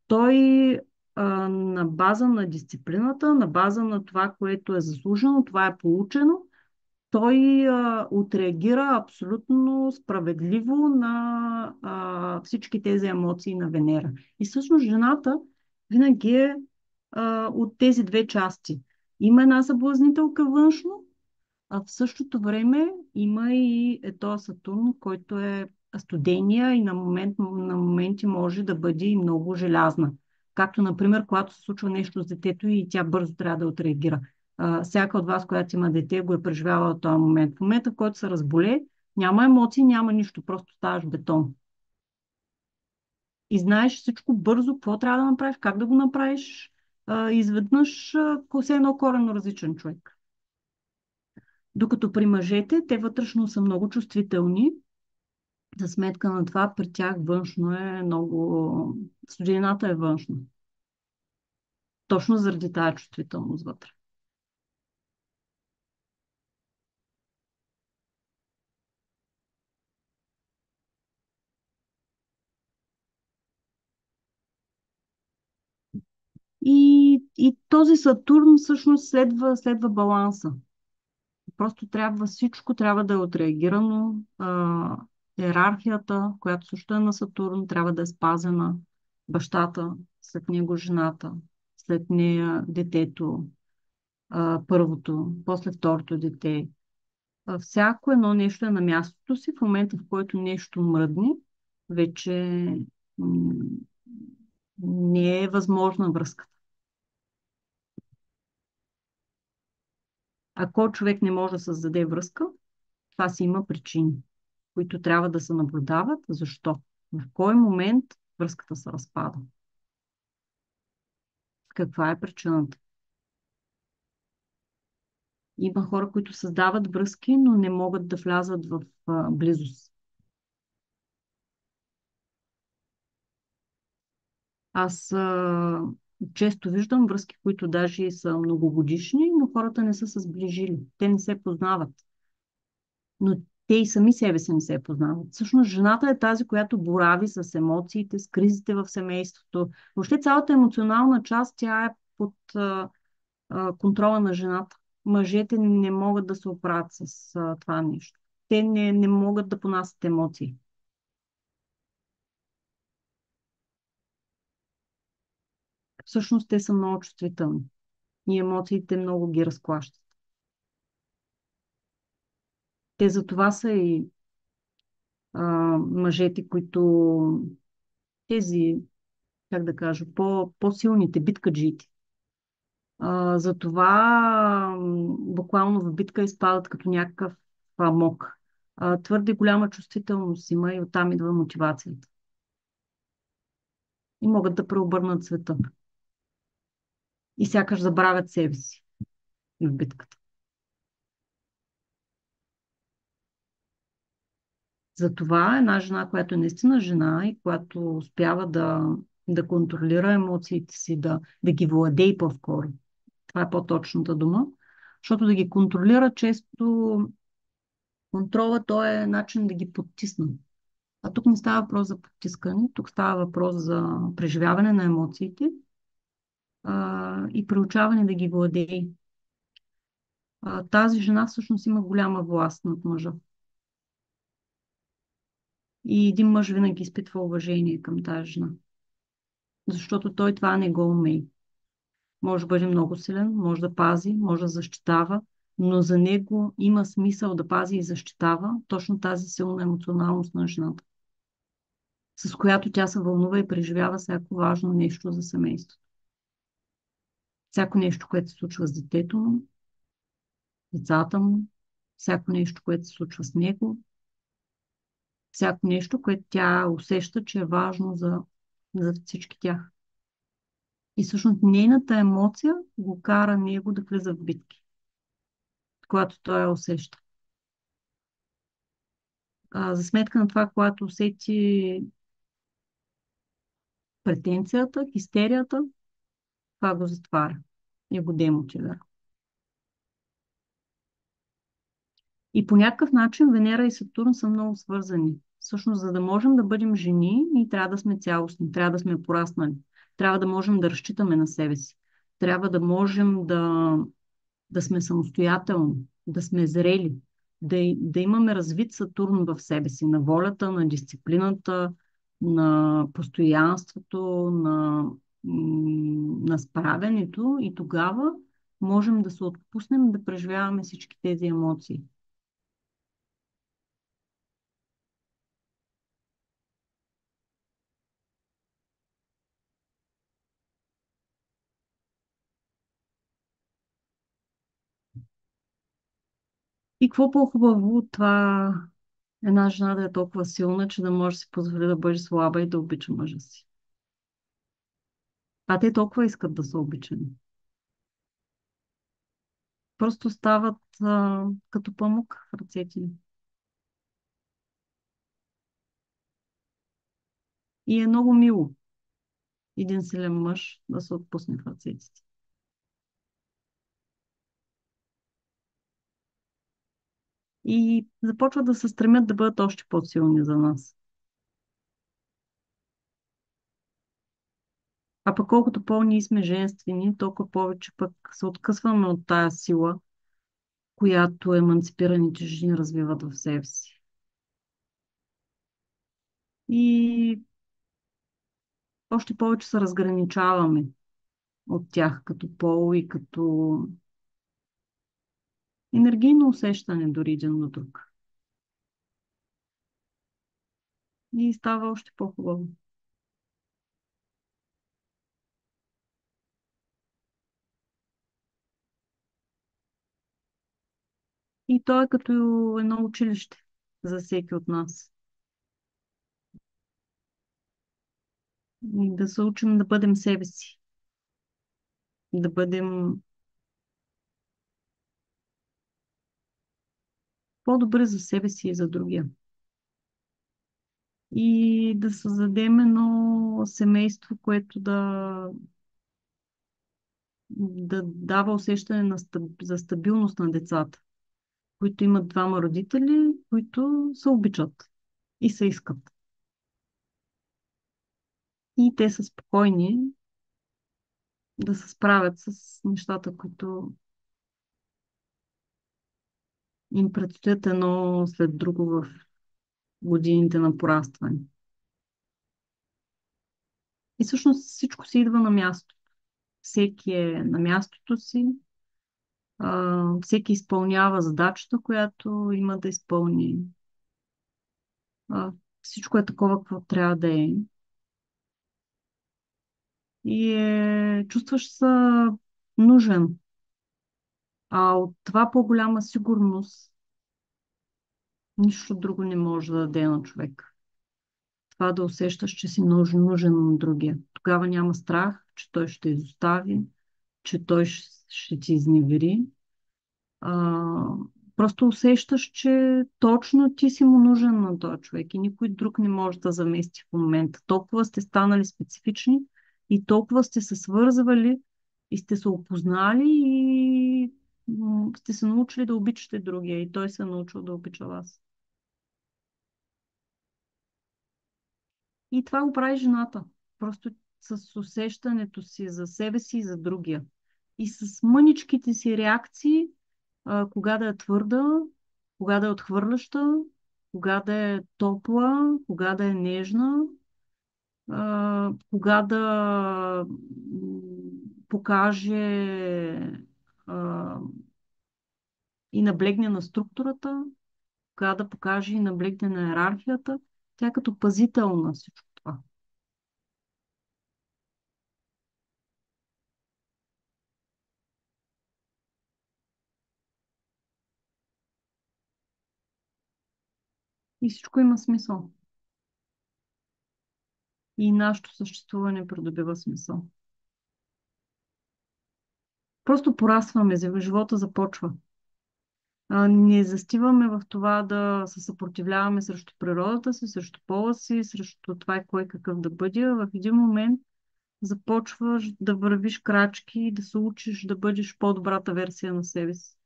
Той на база на дисциплината, на база на това, което е заслужено, това е получено, той отреагира абсолютно справедливо на всички тези емоции на Венера. И всъщност жената винаги е от тези две части. Има една съблазнителка външно, а в същото време има и този Сатурн, който е студения и на моменти може да бъде и много желязна. Както, например, когато се случва нещо с детето и тя бързо трябва да отреагира. Всяка от вас, която има дете, го е преживяла в този момент. В момента, в който се разболее, няма емоции, няма нищо, просто ставаш бетон. И знаеш всичко бързо, какво трябва да направиш, как да го направиш. Изведнъж, все едно коренно различен човек. Докато при мъжете, те вътрешно са много чувствителни. За сметка на това, при тях външно е много... Студената е външно. Точно заради тази чувствителност вътре. И този Сатурн всъщност следва баланса. Просто всичко трябва да е отреагирано. Иерархията, която също е на Сатурн, трябва да е спазена. Бащата, след него жената, след нея детето, първото, после второто дете. Всяко едно нещо е на мястото си. В момента, в който нещо мръдне, вече м, не е възможна връзката. Ако човек не може да създаде връзка, това си има причини, които трябва да се наблюдават. Защо? В кой момент връзката се разпада? Каква е причината? Има хора, които създават връзки, но не могат да влязат в близост. Аз често виждам връзки, които даже и са многогодишни, но хората не са се сближили. Те не се познават. Но те и сами себе си не се познават. Всъщност жената е тази, която борави с емоциите, с кризите в семейството. Въобще цялата емоционална част, тя е под контрола на жената. Мъжете не могат да се оправят с това нещо. Те не могат да понасят емоции. Всъщност те са много чувствителни. И емоциите много ги разклащат. Те за това са и мъжете, които тези, как да кажа, по-силните биткаджиите. Затова буквално в битка изпадат като някакъв амок. Твърде голяма чувствителност има и оттам идва мотивацията. И могат да преобърнат света. И сякаш забравят себе си в битката. Затова една жена, която е наистина жена и която успява да контролира емоциите си, да ги владее по-скоро. Това е по-точната дума. Защото да ги контролира често контрола, то е начин да ги подтисна. А тук не става въпрос за потискане, тук става въпрос за преживяване на емоциите и приучаване да ги владее. Тази жена всъщност има голяма власт над мъжа. И един мъж винаги изпитва уважение към тази жена. Защото той това не го умее. Може да бъде много силен, може да пази, може да защитава, но за него има смисъл да пази и защитава точно тази силна емоционалност на жената, с която тя се вълнува и преживява всяко важно нещо за семейството. Всяко нещо, което се случва с детето му, децата му, всяко нещо, което се случва с него, всяко нещо, което тя усеща, че е важно за всички тях. И всъщност нейната емоция го кара него да влиза в битки, когато той я усеща. За сметка на това, когато усети претенцията, хистерията, това го затваря и го демотивира. И по някакъв начин Венера и Сатурн са много свързани. Всъщност, за да можем да бъдем жени, ние трябва да сме цялостни, трябва да сме пораснали, трябва да можем да разчитаме на себе си, трябва да можем да сме самостоятелни, да сме зрели, да имаме развит Сатурн в себе си, на волята, на дисциплината, на постоянството, на справянето и тогава можем да се отпуснем да преживяваме всички тези емоции. И какво по-хубаво от това една жена да е толкова силна, че да може да си позволи да бъде слаба и да обича мъжа си. А те толкова искат да са обичани. Просто стават като памук в ръцете ни. И е много мило един силен мъж да се отпусне в ръцете си. И започват да се стремят да бъдат още по-силни за нас. А пък колкото по-ние сме женствени, толкова повече пък се откъсваме от тая сила, която еманципираните жени развиват в себе си. И още повече се разграничаваме от тях като пол и като енергийно усещане дори един до друг. И става още по-хубаво. И то е като едно училище за всеки от нас. И да се учим да бъдем себе си. Да бъдем по-добре за себе си и за другия. И да създадем едно семейство, което да дава усещане за стабилност на децата, които имат двама родители, които се обичат и се искат. И те са спокойни да се справят с нещата, които им предстоят едно след друго в годините на порастване. И всъщност всичко си идва на място. Всеки е на мястото си, всеки изпълнява задачата, която има да изпълни. А, Всичко е такова, какво трябва да е. И чувстваш се нужен. А от това по-голяма сигурност нищо друго не може да даде на човек. Това да усещаш, че си нужен на другия. Тогава няма страх, че той ще изостави, че той ще ти изневери. А, Просто усещаш, че точно ти си му нужен на този човек и никой друг не може да замести в момента. Толкова сте станали специфични и толкова сте се свързвали и сте се опознали и сте се научили да обичате другия и той се е научил да обича вас. И това го прави жената. Просто с усещането си за себе си и за другия. И с мъничките си реакции, кога да е твърда, кога да е отхвърляща, кога да е топла, кога да е нежна, кога да покаже а, и наблегне на структурата, кога да покаже и наблегне на иерархията. Тя е като пазител на всичко това. И всичко има смисъл. И нашето съществуване придобива смисъл. Просто порастваме, живота започва. Не застиваме в това да се съпротивляваме срещу природата си, срещу пола си, срещу това кой какъв да бъде. В един момент започваш да вървиш крачки и да се учиш да бъдеш по-добрата версия на себе си.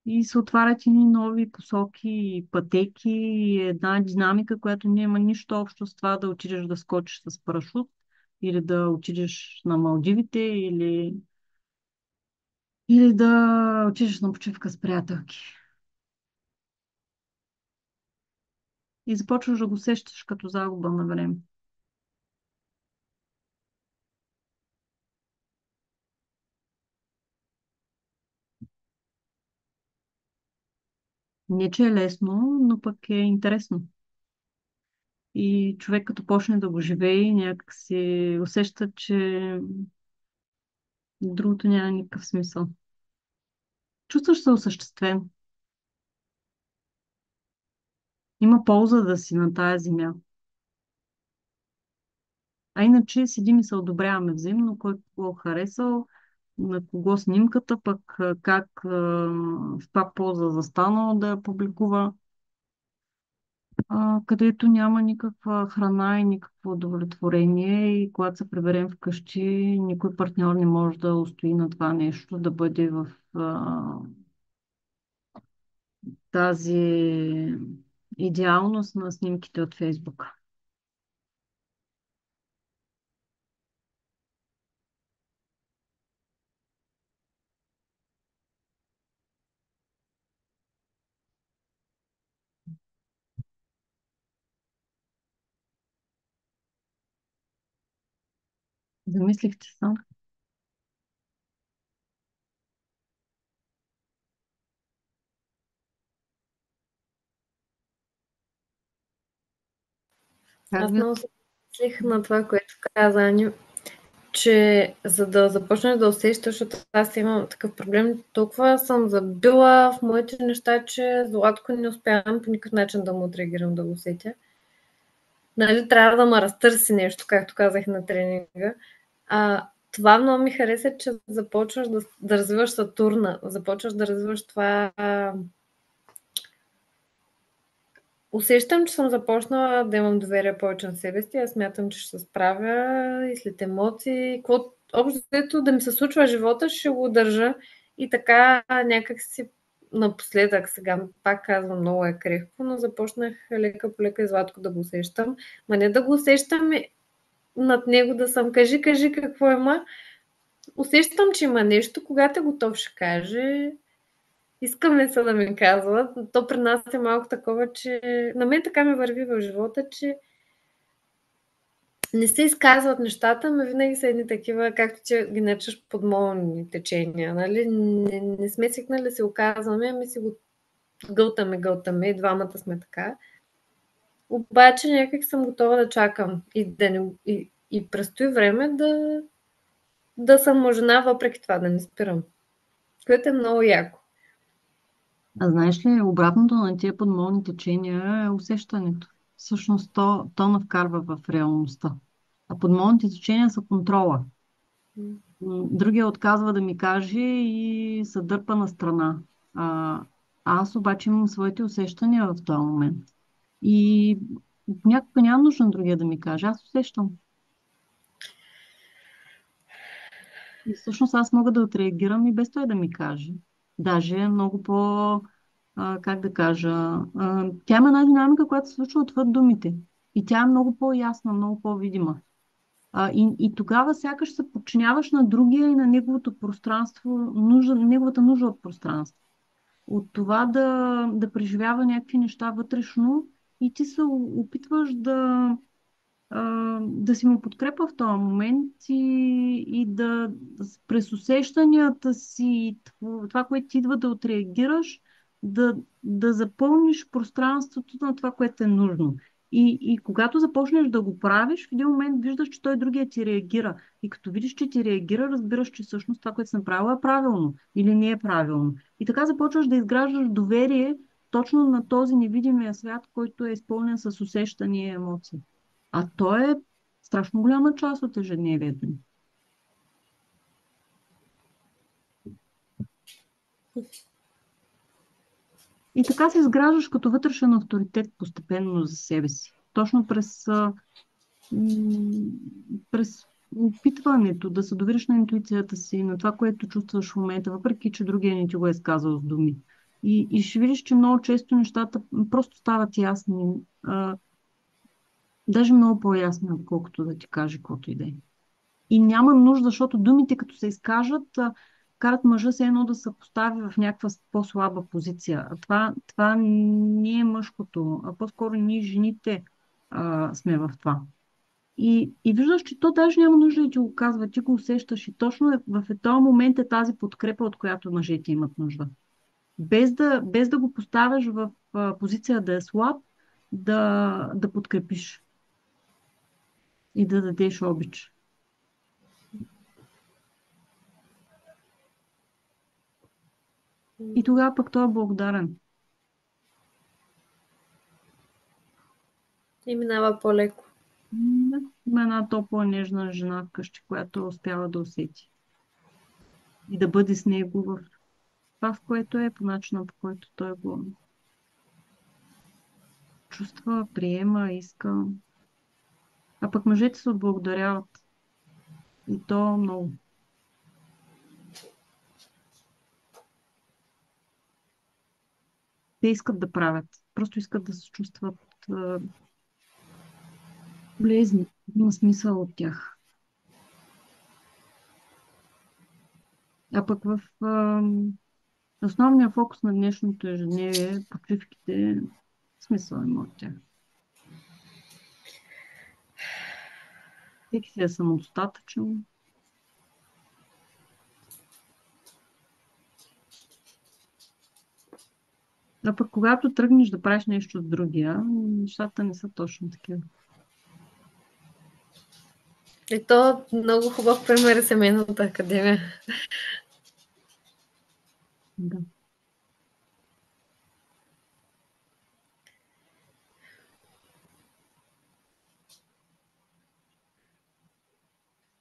И се отварят и нови посоки, и пътеки, и една динамика, която няма нищо общо с това да отидеш да скочиш с парашут, или да отидеш на Малдивите, или да отидеш на почивка с приятелки. И започваш да го сещаш като загуба на време. Не, че е лесно, но пък е интересно. И човек като почне да го живее, някак си усеща, че другото няма никакъв смисъл. Чувстваш се осъществен. Има полза да си на тая земя. А иначе седим и се одобряваме взаимно, кой кого харесал, на кого снимката, пък как, в каква полза застанал да я публикува, където няма никаква храна и никакво удовлетворение и когато се приберем вкъщи, никой партньор не може да устои на това нещо, да бъде в тази идеалност на снимките от Фейсбук. Замислихте се. Как Аз ви... много се мислих на това, което каза Аню, че за да започнеш да усещаш, защото аз имам такъв проблем, толкова съм забила в моите неща, че Златко не успявам по никакъв начин да му отреагирам, да го усетя. Нали, трябва да ме разтърси нещо, както казах на тренинга. Това много ми хареса, че започваш да развиваш Сатурна, започваш да развиваш това. Усещам, че съм започнала да имам доверие повече на себе си. Аз смятам, че ще се справя и след емоции. Общо да ми се случва живота, ще го държа. И така някак си напоследък, сега пак казвам, много е крехко, но започнах лека по лека и Златко да го усещам. Ма не да го усещам над него да съм кажи какво има. Усещам, че има нещо, когато е готов ще каже. Искаме се да ми казват. То при нас е малко такова, че на мен така ми върви в живота, че не се изказват нещата, но винаги са едни такива, както ти ги наричаш подмолни течения. Нали? Не сме свикнали да се оказваме, ами си го гълтаме и двамата сме така. Обаче някак съм готова да чакам и предстои време да съм жена, въпреки това да не спирам. Което е много яко. А знаеш ли, обратното на тия подмолни течения е усещането. Всъщност то навкарва в реалността. А подмолните течения са контрола. Другия отказва да ми каже и се дърпа на страна. Аз обаче имам своите усещания в този момент. И някога няма нужда на другия да ми каже. Аз усещам. И всъщност аз мога да отреагирам и без той да ми каже. Даже е много как да кажа, тя има една динамика, която се случва отвъд думите. И тя е много по-ясна, много по-видима. И тогава сякаш се подчиняваш на другия и на неговото пространство, неговата нужда от пространство. От това да преживява някакви неща вътрешно и ти се опитваш да си му подкрепа в този момент и през усещанията си, това, което ти идва да отреагираш, да запълниш пространството на това, което е нужно. И когато започнеш да го правиш, в един момент виждаш, че той другия ти реагира. И като видиш, че ти реагира, разбираш, че всъщност това, което си направила е правилно или не е правилно. И така започваш да изграждаш доверие точно на този невидимия свят, който е изпълнен с усещания и емоции. А то е страшно голяма част от ежедневието ни. И така се изграждаш като вътрешен авторитет постепенно за себе си. Точно през опитването да се довериш на интуицията си, на това, което чувстваш в момента, въпреки че другия не ти го е сказал с думи. И ще видиш, че много често нещата просто стават ясни. Даже много по-ясни, отколкото да ти каже каквото и да е. И няма нужда, защото думите, като се изкажат, карат мъжа се едно да се постави в някаква по-слаба позиция. Това не е мъжкото, а по-скоро ние жените сме в това. И виждаш, че то даже няма нужда да ти го казва, ти го усещаш и точно в този момент е тази подкрепа, от която мъжете имат нужда. Без да го поставяш в позиция да е слаб, да подкрепиш и да дадеш обич. И тогава пък той е благодарен. И минава по-леко. Да. Има една топла, нежна жена вкъщи, която успява да усети. И да бъде с него в това, в което е, по начина, по който той го чувства, приема, иска. А пък мъжете се отблагодаряват. И то много. Те искат да правят. Просто искат да се чувстват полезни. Има смисъл от тях. А пък в основния фокус на днешното ежедневие, почивките, смисъл има от тях. Всеки си е самодостатъчен. А пък когато тръгнеш да правиш нещо с другия, нещата не са точно такива. И то много хубав пример е Семейната академия. Да.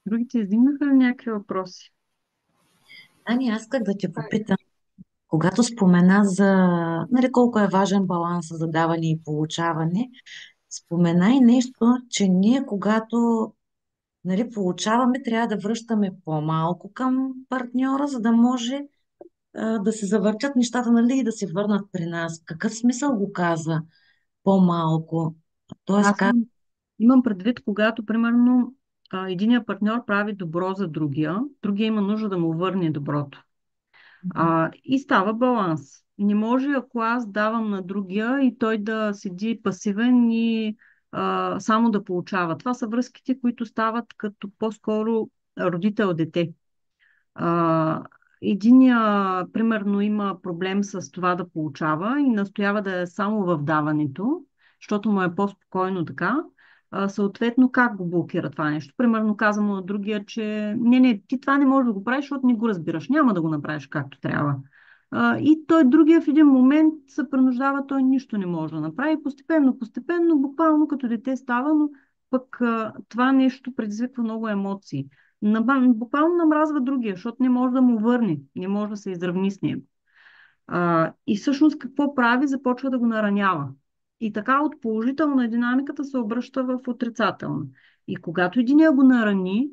Другите издигнаха ли някакви въпроси? Ани, аз как да те попитам, когато спомена за, нали, колко е важен баланс за даване и получаване, спомена и нещо, че ние, когато, нали, получаваме, трябва да връщаме по-малко към партньора, за да може да се завъртят нещата, нали, и да се върнат при нас. Какъв смисъл го каза по-малко? Тоест, Аз имам предвид, когато, примерно, единият партньор прави добро за другия има нужда да му върне доброто. И става баланс. Не може, ако аз давам на другия и той да седи пасивен и само да получава. Това са връзките, които стават като по-скоро родител-дете. А, Единия, примерно, има проблем с това да получава и настоява да е само в даването, защото му е по-спокойно така. Съответно, как го блокира това нещо? Примерно, каза му на другия, че не, ти това не можеш да го правиш, защото не го разбираш. Няма да го направиш както трябва. И той другия в един момент се принуждава, той нищо не може да направи. Постепенно, буквално като дете става, но пък това нещо предизвиква много емоции. Буквално намразва другия, защото не може да му върне, не може да се изравни с него. И всъщност какво прави? Започва да го наранява. И така от положителна динамиката се обръща в отрицателна. И когато единия го нарани,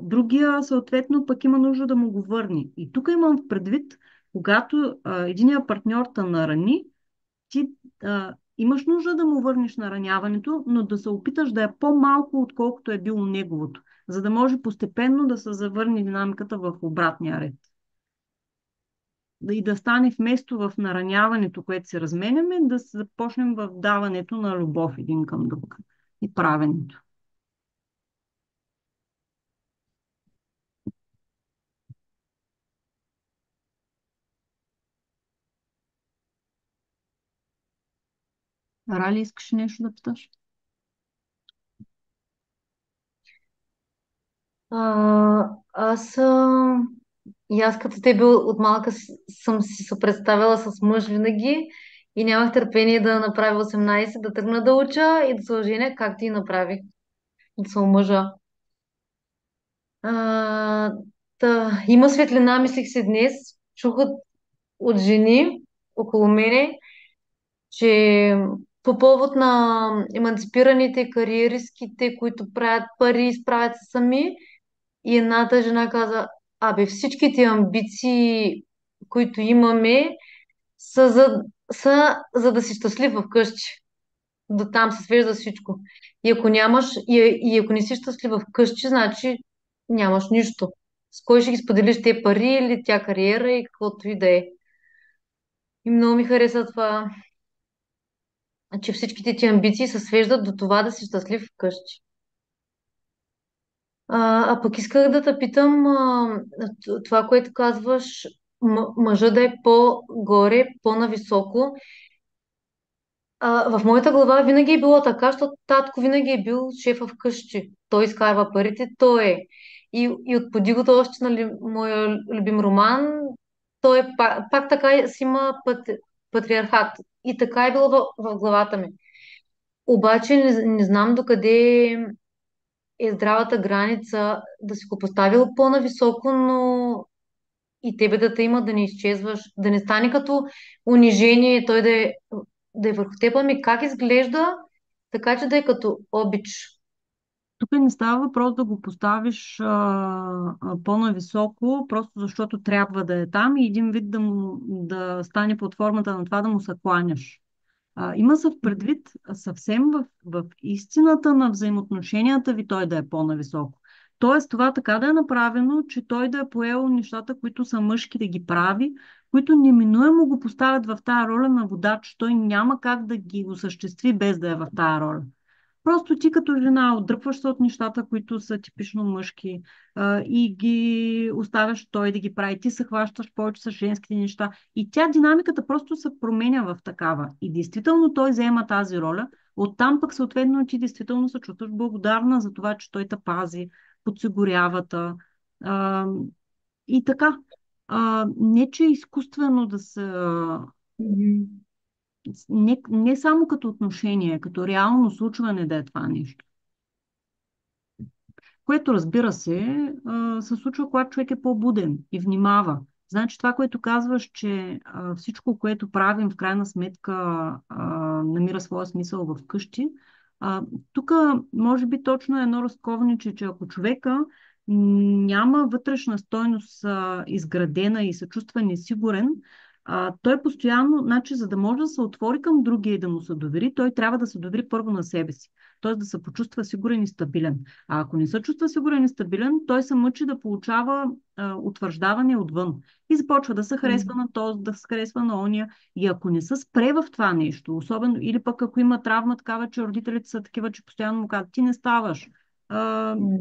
другия съответно пък има нужда да му го върне. И тук имам предвид, когато единия партньор те нарани, ти имаш нужда да му върнеш нараняването, но да се опиташ да е по-малко, отколкото е било неговото, за да може постепенно да се завърне динамиката в обратния ред. И да стане вместо в нараняването, което се разменяме, да се започнем в даването на любов един към друг и правенето. Рали, искаш нещо да питаш? Аз и аз като те бил от малка съм си се представила с мъж винаги и нямах търпение да направя 18, да тръгна да уча и да се оженя, както и направих, да се омъжа. А, има светлина, мислих си днес. Чух от жени около мене, че по повод на еманципираните кариеристките, които правят пари, изправят се сами, и едната жена каза, абе всичките амбиции, които имаме, са за да си щастлив вкъщи. До там се свежда всичко. И ако нямаш, и ако не си щастлив вкъщи, значи нямаш нищо. С кой ще ги споделиш те пари или тя кариера и каквото и да е. И много ми хареса това, че всичките ти амбиции се свеждат до това да си щастлив вкъщи. Пък исках да те питам, това, което казваш, мъжа да е по-горе, по-нависоко. В моята глава винаги е било така, защото татко винаги е бил шефа вкъщи. Той изкарва парите, той е. И от подигото още, нали, моя любим роман, той е пак така си има патриархат. И така е било в главата ми. Обаче не знам докъде е здравата граница да си го поставил по-нависоко, но и тебе да те има да не изчезваш, да не стане като унижение, той да е върху теб, ами как изглежда, така че да е като обич. Тук не става въпрос да го поставиш по-нависоко, просто защото трябва да е там и един вид да стане под формата на това да му се кланяш. Има се в предвид съвсем в истината на взаимоотношенията ви той да е по-нависоко. Тоест това така да е направено, че той да е поел нещата, които са мъжки да ги прави, които неминуемо го поставят в тая роля на водач. Той няма как да ги осъществи без да е в тая роля. Просто ти като жена отдръпваш се от нещата, които са типично мъжки, и ги оставяш той да ги прави. Ти се хващаш повече с женските неща. И тя динамиката просто се променя в такава. И действително той заема тази роля. Оттам пък съответно ти действително се чувстваш благодарна за това, че той те пази, подсигурява те. А, и така. Не, че изкуствено да се Мгм. не само като отношение, като реално случване да е това нещо. Което, разбира се, се случва, когато човек е по-буден и внимава. Значи това, което казваш, че всичко, което правим, в крайна сметка намира своя смисъл в къщи. Тук, може би, точно е едно разковниче, че ако човека няма вътрешна стойност изградена и се чувства несигурен, той постоянно, значи, за да може да се отвори към другия и да му се довери, той трябва да се довери първо на себе си. Т.е. да се почувства сигурен и стабилен. А ако не се чувства сигурен и стабилен, той се мъчи да получава утвърждаване отвън. И започва да се харесва на този, да се харесва на ония. И ако не се спре в това нещо, особено, или пък ако има травма такава, че родителите са такива, че постоянно му казват, ти не ставаш.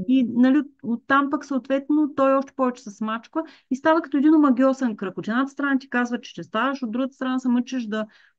И нали, оттам пък съответно той още повече се смачква и става като един омагьосан кръг. От едната страна ти казва, че ще ставаш, от другата страна се мъчиш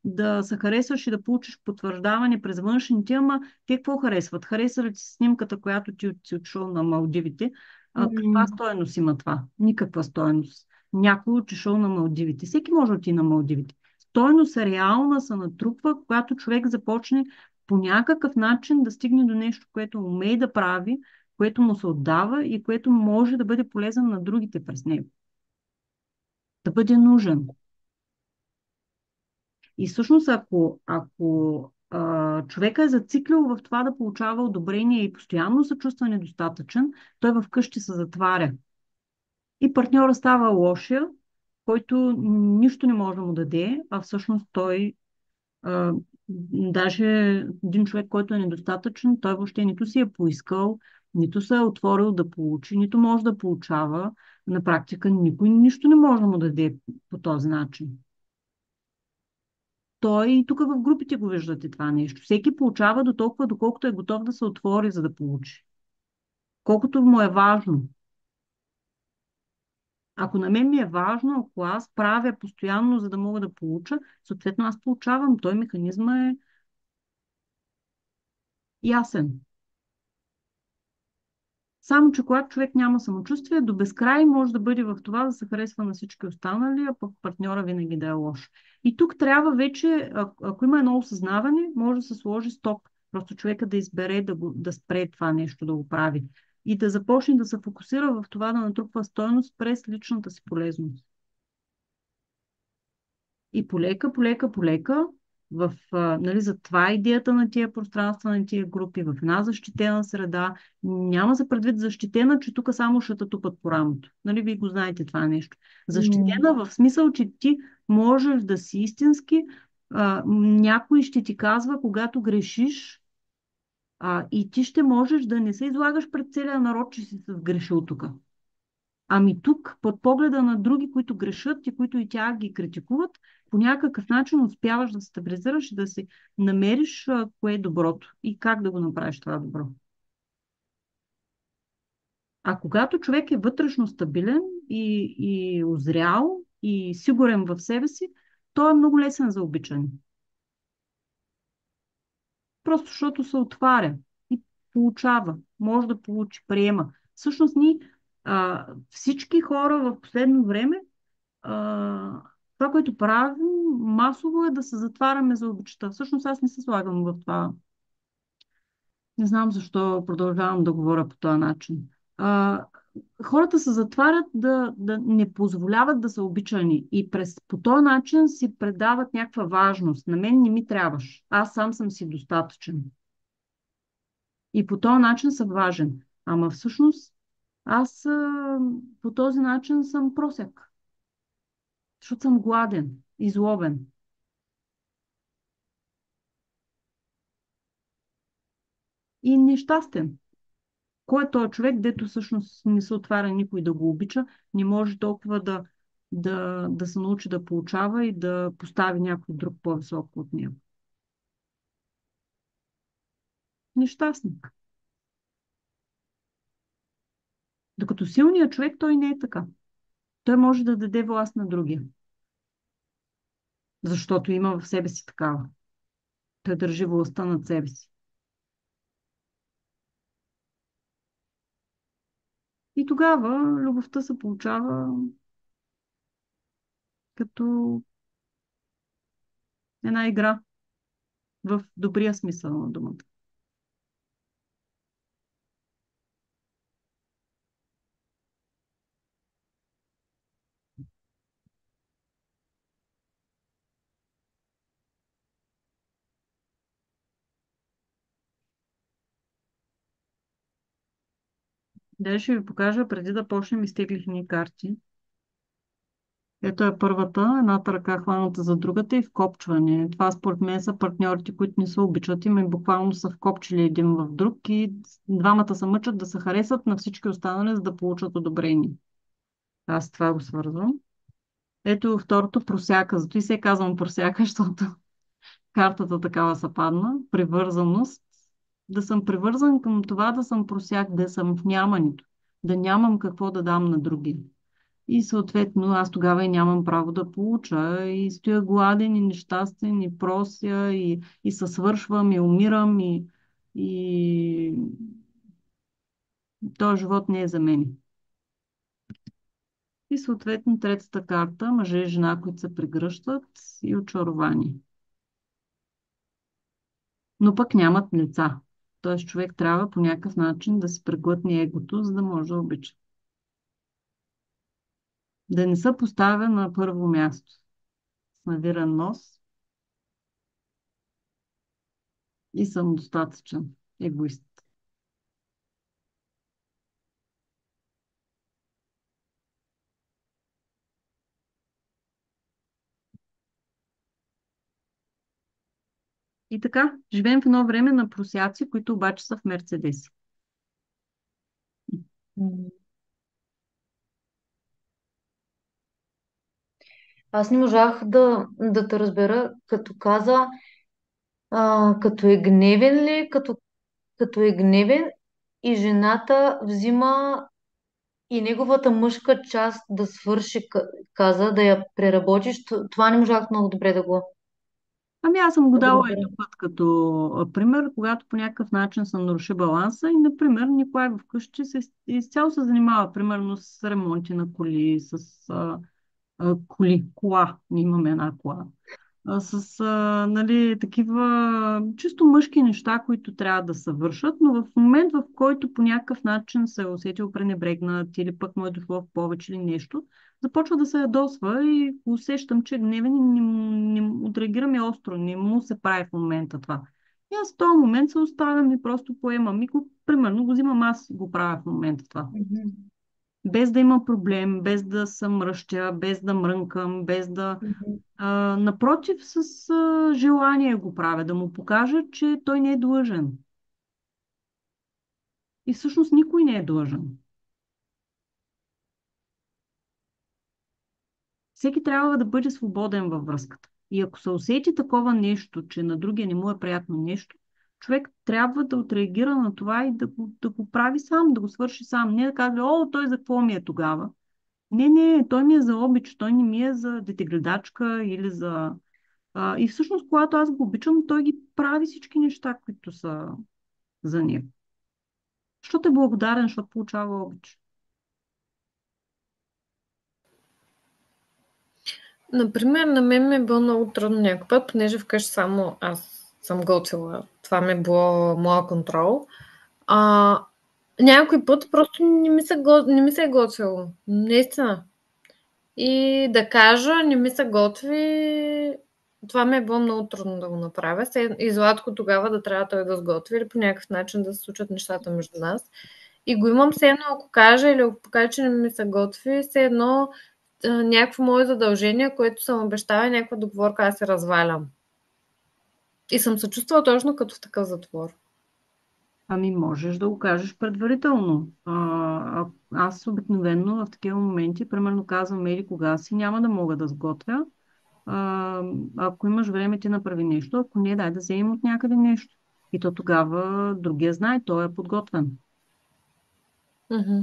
да се харесваш и да получиш потвърждаване през външните, ама те какво харесват? Хареса ли ти снимката, която ти си отишъл на Малдивите? Каква Мгм. стойност има това? Никаква стойност. Някой отишъл на Малдивите. Всеки може да отиде на Малдивите. Стойност реална се натрупва, когато човек започне по някакъв начин да стигне до нещо, което умее да прави, което му се отдава и което може да бъде полезен на другите през него. Да бъде нужен. И всъщност, ако човека е зациклил в това да получава одобрение и постоянно се чувства недостатъчен, той в къщи се затваря. И партньора става лошия, който нищо не може да му даде, а всъщност той, а, даже един човек, който е недостатъчен, той въобще нито си е поискал, нито се е отворил да получи, нито може да получава. На практика никой нищо не може да му даде по този начин. Той и тук в групите го виждате това нещо. Всеки получава до толкова, доколкото е готов да се отвори, за да получи. Колкото му е важно. Ако на мен ми е важно, ако аз правя постоянно, за да мога да получа, съответно аз получавам. Той механизма е ясен. Само, че когато човек няма самочувствие, до безкрай може да бъде в това да се харесва на всички останали, а пък партньора винаги да е лош. И тук трябва вече, ако има едно осъзнаване, може да се сложи стоп. Просто човека да избере да спре това нещо, да го прави. И да започне да се фокусира в това да натрупва стойност през личната си полезност. И полека, полека, полека, нали, за това е идеята на тия пространства, на тия групи, в една защитена среда. Няма за предвид защитена, че тук само ще те тупат по рамото. Нали, вие го знаете това нещо. Защитена в смисъл, че ти можеш да си истински, някой ще ти казва, когато грешиш, и ти ще можеш да не се излагаш пред целия народ, че си се сгрешил тук. Ами тук, под погледа на други, които грешат и които и тя ги критикуват, по някакъв начин успяваш да се стабилизираш и да си намериш кое е доброто и как да го направиш това добро. А когато човек е вътрешно стабилен и озрял и сигурен в себе си, той е много лесен за обичане. Просто защото се отваря и получава, може да получи, приема. Всъщност всички хора в последно време, това, което правим масово, е да се затваряме за обичта. Всъщност аз не се слагам в това. Не знам защо продължавам да говоря по този начин. Хората се затварят да не позволяват да са обичани и по този начин си предават някаква важност. На мен не ми трябваш. Аз сам съм си достатъчен. И по този начин съм важен. Ама всъщност аз по този начин съм просяк. Защото съм гладен и злобен. И нещастен. Кой е този човек, дето всъщност не се отваря никой да го обича, не може толкова да се научи да получава и да постави някой друг по-високо от него. нещастник. Докато силният човек, той не е така. Той може да даде власт на другия, защото има в себе си такава. Той държи властта над себе си. И тогава любовта се получава като една игра в добрия смисъл на думата. Дай ще ви покажа, преди да почнем, изтеглих ни карти. Ето е първата, едната ръка хваната за другата и вкопчване. Това според мен са партньорите, които не се обичат и ме буквално са вкопчили един в друг и двамата се мъчат да се харесат на всички останали, за да получат одобрение. Аз това го свързвам. Ето второто просяка. Зато и се казвам просяка, защото картата такава се падна. Привързаност. Да съм привързан към това да съм просяк, да съм в нямането. Да нямам какво да дам на други. И съответно аз тогава и нямам право да получа. И стоя гладен и нещастен и прося и се свършвам и умирам и този живот не е за мен. И съответно третата карта, мъже и жена, които се прегръщат и очаровани. Но пък нямат лица. Тоест човек трябва по някакъв начин да си преглътне егото, за да може да обича. Да не се поставя на първо място. С навиран нос и самодостатъчен егоист. И така, живеем в едно време на просяци, които обаче са в Мерцедеси. М. Аз не можах да те разбера, като каза, като е гневен ли, като е гневен и жената взима и неговата мъжка част да свърши, каза, да я преработиш. Това не можах много добре Ами аз съм го да го дала разбера. един път като пример, когато по някакъв начин се наруши баланса и, например, Николай вкъщи изцяло се занимава, примерно, с ремонти на коли, с кола. Ние имаме една кола. С нали, такива чисто мъжки неща, които трябва да се вършат, но в момент, в който по някакъв начин се е усетил пренебрегнат или пък му е дошло в повече или нещо, започва да се ядосва и усещам, че е гневен и не отреагираме остро, не му се прави в момента това. И аз в този момент се оставям и просто поемам и примерно го взимам аз и го правя в момента това. Мгм. Без да има проблем, без да се мръщя, без да мрънкам, без да Мгм. напротив, с желание го правя, да му покажа, че той не е длъжен. И всъщност никой не е длъжен. Всеки трябва да бъде свободен във връзката. И ако се усети такова нещо, че на другия не му е приятно нещо, човек трябва да отреагира на това и да го прави сам, да го свърши сам. Не да казва, о, той за какво ми е тогава? Не, той ми е за обич, той не ми е за детегледачка или за... И всъщност, когато аз го обичам, той ги прави всички неща, които са за него. Защото е благодарен, защото получава обич. Например, на мен ми е било много трудно някой път, понеже вкъщи само аз съм готвила. Това ми е било моя контрол. А, някой път просто не ми се е готвило. Наистина. И да кажа, не ми се готви, това ми е било много трудно да го направя. И Златко тогава да трябва той да сготви или по някакъв начин да се случат нещата между нас. И го имам все едно, ако кажа или ако покажа, че не ми се готви, все едно някакво мое задължение, което съм обещала, някаква договорка, аз се развалям. И съм се чувствала точно като в такъв затвор. Ами можеш да го кажеш предварително. Аз обикновено в такива моменти, примерно казвам, ели кога си, няма да мога да сготвя. Ако имаш време, ти направи нещо. Ако не, дай да вземем от някъде нещо. И то тогава другия знае, той е подготвен. Мгм.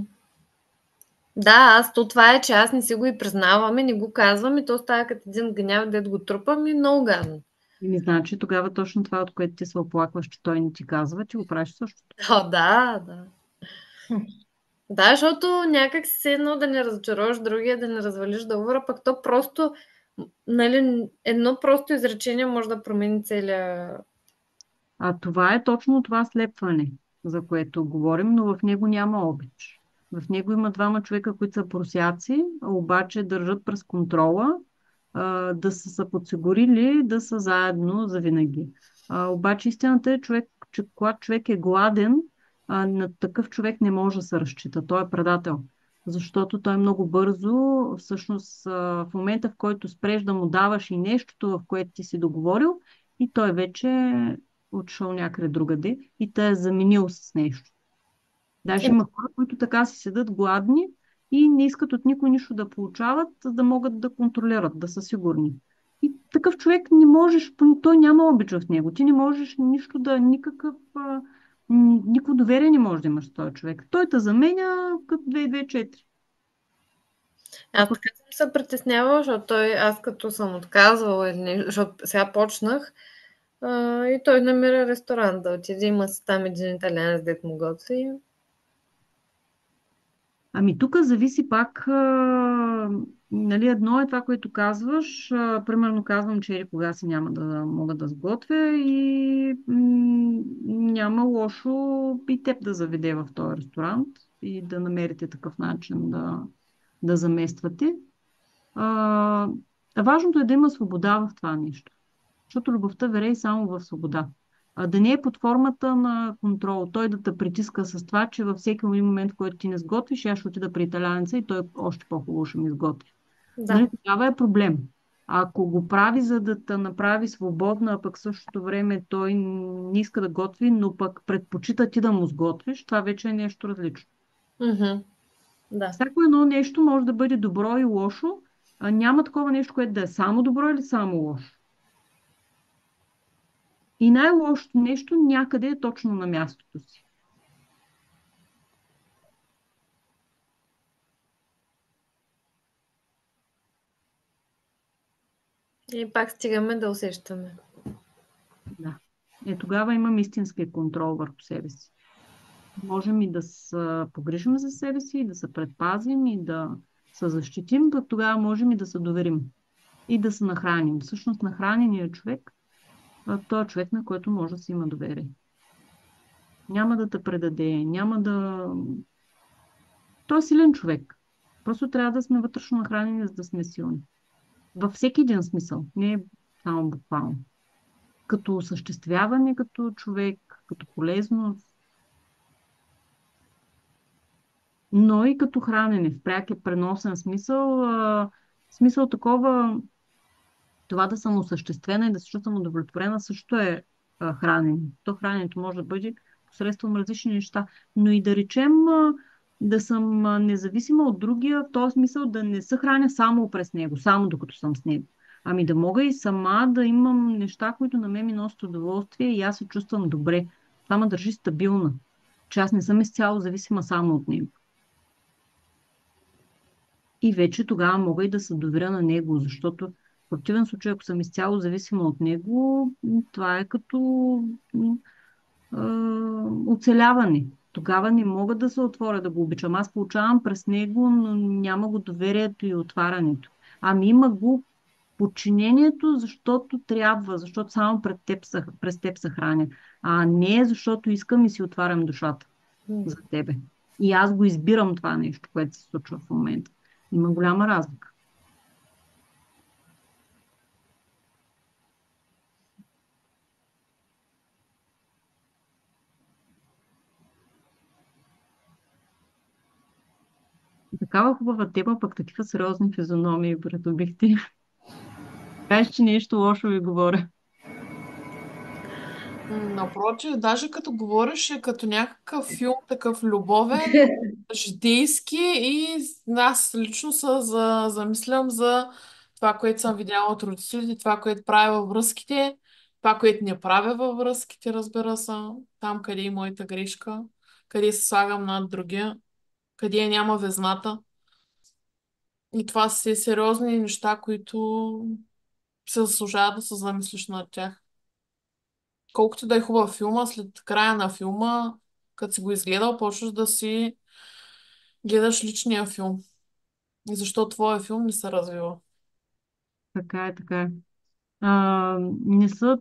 Да, това е, че аз не си го и признавам и не го казвам и то става като един гняв, дед го трупам и много гадно. И не значи тогава точно това, от което ти се оплакваш, че той не ти казва, ти го правиш същото. О, да, да. Да, защото някак си се едно да не разочароваш другия, да не развалиш договора, пък то просто, нали, едно просто изречение може да промени целия... А това е точно това слепване, за което говорим, но в него няма обич. В него има двама човека, които са просяци, а обаче държат през контрола, да са се подсигурили да са заедно завинаги. Обаче истината е, че когато човек е гладен, на такъв човек не може да се разчита. Той е предател. Защото той много бързо, всъщност в момента, в който спреш да му даваш и нещото, в което ти си договорил, и той вече отишъл някъде другаде и те е заменил с нещо. Даже има хора, които така си седат гладни и не искат от никой нищо да получават, за да могат да контролират, да са сигурни. И такъв човек не можеш, той няма обич в него. Ти не можеш нищо да, никакво доверие не може да имаш с този човек. Той те заменя като 2 2 4. Аз така съм се притеснявала, защото аз като съм отказвала, защото сега почнах, и той намира ресторант да отиде, има си там един италианец, дет му готви. Ами тук зависи пак, нали, едно е това, което казваш. Примерно казвам, че кога си няма да мога да сготвя и няма лошо и теб да заведе в този ресторант и да намерите такъв начин да замествате. А, Важното е да има свобода в това нещо. Защото любовта верее само в свобода. Да не е под формата на контрол. Той да те притиска с това, че във всеки един момент, в който ти не сготвиш, аз ще отида при италянеца и той още по-хубаво ще ми сготви. Да. Нали, тогава е проблем. Ако го прави, за да те направи свободна, а пък в същото време той не иска да готви, но пък предпочита ти да му сготвиш, това вече е нещо различно. Мгм. Да. Всяко едно нещо може да бъде добро и лошо, а няма такова нещо, което да е само добро или само лошо. И най-лошото нещо някъде е точно на мястото си. И пак стигаме да усещаме. Да. Тогава имам истински контрол върху себе си. Можем и да се погрижим за себе си, и да се предпазим, и да се защитим, пък тогава можем и да се доверим. И да се нахраним. Всъщност нахраненият човек, той е човек, на който може да си има доверие. Няма да те предаде, няма да... Той е силен човек. Просто трябва да сме вътрешно нахранени, за да сме силни. Във всеки един смисъл, не е само буквално. Като осъществяване, като човек, като полезност, но и като хранене, в пряк и преносен смисъл. Смисъл такова, това да съм осъществена и да се чувствам удовлетворена, също е хранене. То храненето може да бъде посредством различни неща, но и да речем да съм независима от другия, в този смисъл да не се храня само през него, само докато съм с него. Ами да мога и сама да имам неща, които на мен ми носят удоволствие и аз се чувствам добре. Това ме държи стабилна, че аз не съм изцяло зависима само от него. И вече тогава мога и да се доверя на него, защото в противен случай, ако съм изцяло зависима от него, това е като оцеляване. Тогава не мога да се отворя да го обичам. Аз получавам през него, но няма го доверието и отварянето. Ами има го подчинението, защото трябва, защото само през теб се храня. А не защото искам и си отварям душата за тебе. И аз го избирам това нещо, което се случва в момента. Има голяма разлика. Такава хубава тема, пък такива сериозни физиономии придобихте. Кажеш, че нещо лошо ви говоря. Напротив, даже като говориш е като някакъв филм, такъв любовен, житейски и аз лично замислям за това, което съм видяла от родителите, това, което правя във връзките Това, което не правя във връзките, разбира се, там къде е моята грешка, къде се слагам над другия, къде я няма везната. И това са все сериозни неща, които се заслужава да се замислиш над тях. Колкото да е хубав филма, след края на филма, като си го изгледал, почваш да си гледаш личния филм. И защо твоя филм не се развива. Така е, така е. Не са,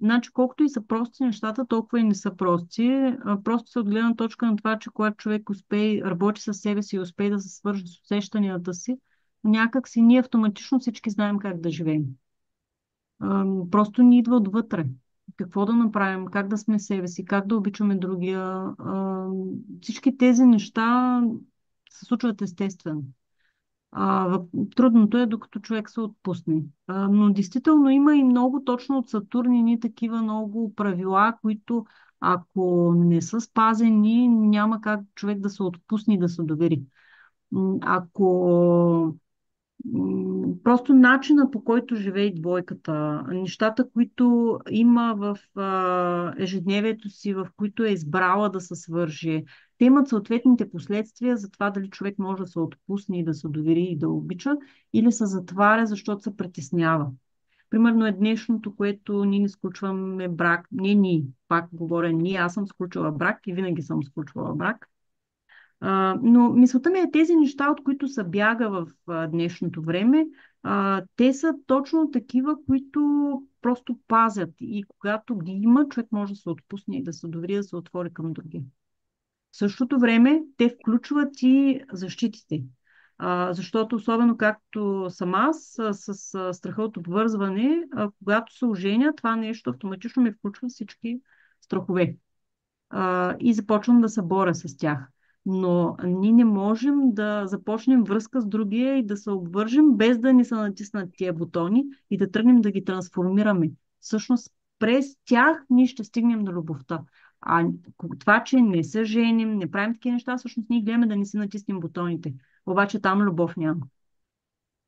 значи колкото и са прости нещата, толкова и не са прости. Просто се от гледна точка на това, че когато човек успее, работи със себе си и успее да се свърже с усещанията си, някак си ние автоматично всички знаем как да живеем. Просто ни идва отвътре. Какво да направим, как да сме себе си, как да обичаме другия. Всички тези неща се случват естествено. Трудното е докато човек се отпусне. Но действително има и много точно от Сатурн и такива много правила, които ако не са спазени, няма как човек да се отпусне и да се довери. Ако просто начина по който живее двойката, нещата, които има в ежедневието си, в които е избрала да се свърже, те имат съответните последствия за това дали човек може да се отпусне и да се довери и да обича, или се затваря, защото се притеснява. Примерно е днешното, което ние не сключваме брак. Не ние, пак говоря ние, аз съм сключила брак и винаги съм сключвала брак. Но мисълта ми е тези неща, от които се бяга в днешното време, те са точно такива, които просто пазят. И когато ги има, човек може да се отпусне и да се довери да се отвори към други. В същото време те включват и защитите. Защото особено както съм аз, с страха от обвързване, когато се оженя, това нещо автоматично ми включва всички страхове и започвам да се боря с тях. Но ние не можем да започнем връзка с другия и да се обвържем без да ни се натиснат тия бутони и да тръгнем да ги трансформираме. Всъщност през тях ние ще стигнем до любовта. А това, че не се женим, не правим такива неща, всъщност ние гледаме да не си натиснем бутоните. Обаче там любов няма.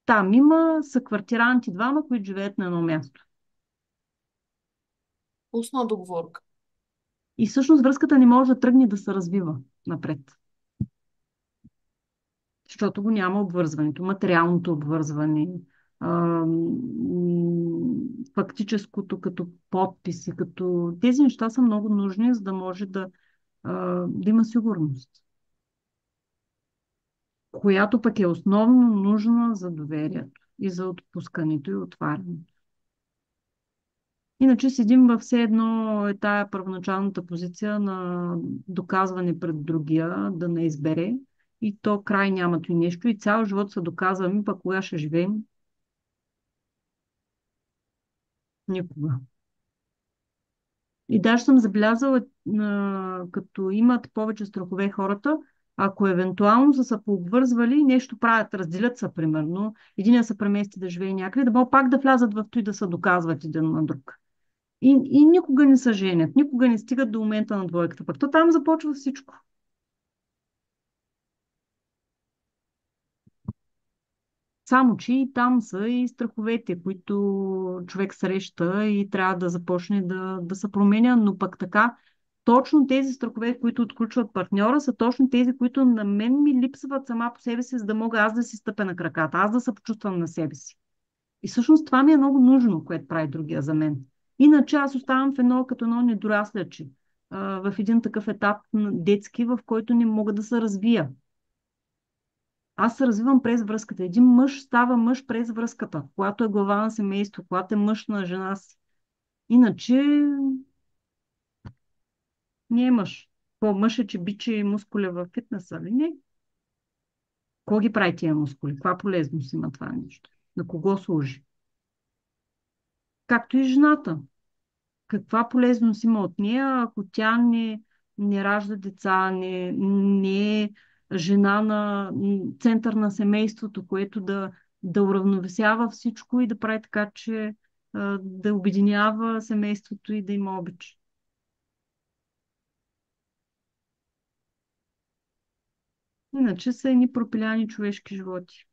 Там има съквартиранти двама, които живеят на едно място. Устна договорка. И всъщност връзката не може да тръгне да се развива напред. Защото го няма обвързването, материалното обвързване, фактическото като подписи, като тези неща са много нужни, за да може да има сигурност, която пък е основно нужна за доверието и за отпускането и отварянето. Иначе седим във все едно е тая първоначалната позиция на доказване пред другия, да не избере. И то край няма и нещо. И цял живот се доказваме, пък кога ще живеем? Никога. И даже съм забелязала, като имат повече страхове хората, ако евентуално са се пообвързвали, нещо правят, разделят се примерно, единия се премести да живее някъде, да могат пак да влязат в той да се доказват един на друг. И никога не се женят, никога не стигат до момента на двойката. Пък то там започва всичко. Само, че и там са и страховете, които човек среща и трябва да започне да се променя, но пък така, точно тези страхове, които отключват партньора, са точно тези, които на мен ми липсват сама по себе си, за да мога аз да си стъпя на краката, аз да се почувствам на себе си. И всъщност това ми е много нужно, което прави другия за мен. Иначе аз оставам в едно, като едно недорасляче, в един такъв етап на детски, в който не мога да се развия. Аз се развивам през връзката. Един мъж става мъж през връзката, когато е глава на семейство, когато е мъж на жена си. Иначе не е мъж. Мъж е, че биче мускуля във фитнеса, ли не? Кой ги прави тия мускули? Каква полезност има това нещо? На кого служи? Както и жената. Каква полезност има от нея, ако тя не ражда деца, не е жена на център на семейството, което да уравновесява всичко и да прави така, че да обединява семейството и да има обич. Иначе са едни пропиляни човешки животи.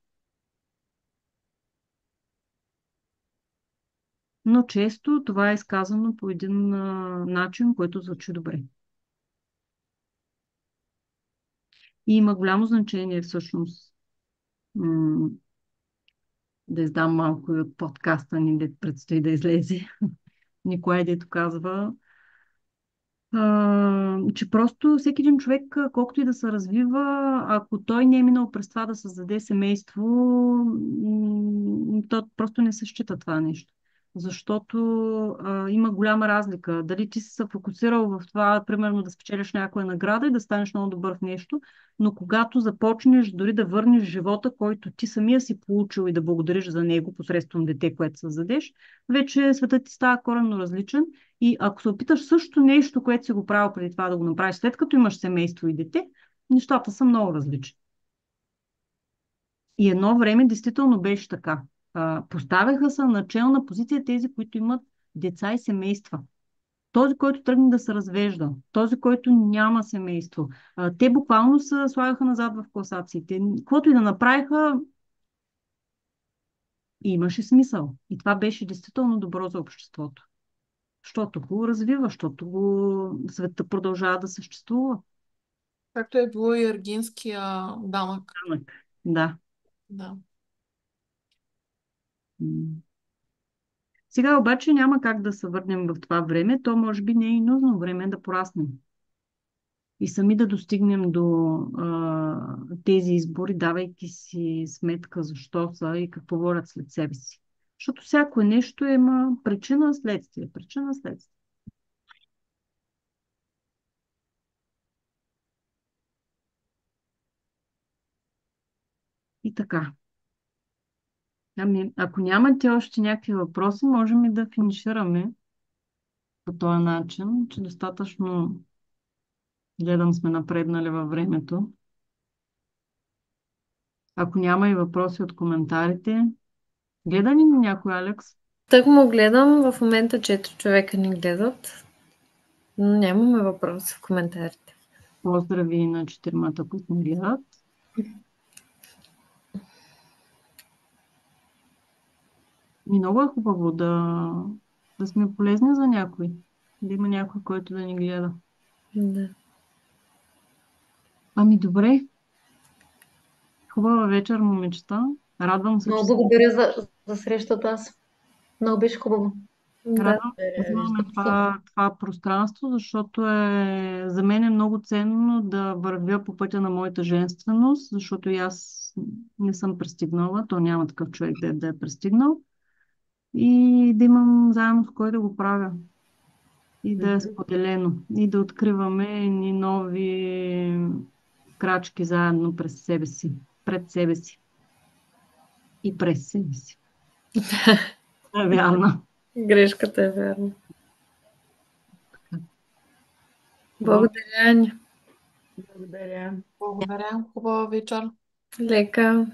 Но често това е изказано по един начин, който звучи добре. И има голямо значение всъщност да издам малко и от подкаста ни, де предстои да излезе. Николай дето казва, че просто всеки един човек, колкото и да се развива, ако той не е минал през това да създаде семейство, то просто не се счита това нещо. Защото има голяма разлика. Дали ти си се фокусирал в това, примерно, да спечелиш някоя награда и да станеш много добър в нещо, но когато започнеш дори да върнеш живота, който ти самия си получил и да благодариш за него посредством дете, което създадеш, вече светът ти става коренно различен. И ако се опиташ също нещо, което си го правил преди това да го направиш, след като имаш семейство и дете, нещата са много различни. И едно време действително беше така. Поставяха се на начална позиция тези, които имат деца и семейства. Този, който тръгне да се развежда, този, който няма семейство. Те буквално се слагаха назад в класациите. Каквото и да направиха, имаше смисъл. И това беше действително добро за обществото. Защото го развива, защото света продължава да съществува. Както е било и ергинския дамък. Камък. Да. Да. М. Сега обаче няма как да се върнем в това време. То може би не е и нужно време да пораснем. И сами да достигнем до тези избори, давайки си сметка защо са и какво водят след себе си. Защото всяко нещо има причина, следствие. Причина, следствие. И така. Ами, ако нямате още някакви въпроси, можем и да финишираме по този начин, че достатъчно гледам сме напреднали във времето. Ако няма и въпроси от коментарите, гледа ли ни някой, Алекс? Так му гледам, в момента 4 човека ни гледат, но нямаме въпроси в коментарите. Поздрави на четиримата, които ни гледат. И много е хубаво да сме полезни за някой. Да има някой, който да ни гледа. Да. Ами добре. Хубава вечер, момичета. Радвам се, че Много благодаря за срещата. Аз много беше хубаво. Да. радвам се, че имаме това пространство, защото за мен е много ценно да вървя по пътя на моята женственост, защото и аз не съм пристигнала, то няма такъв човек да е пристигнал. И да имам заедно с кой да го правя. И да е споделено. И да откриваме ни нови крачки заедно през себе си. Пред себе си. И през себе си. Е вярно. Грешката е вярна. Благодаря, Аня. Благодаря. Благодаря. Хубава вечер. Лека.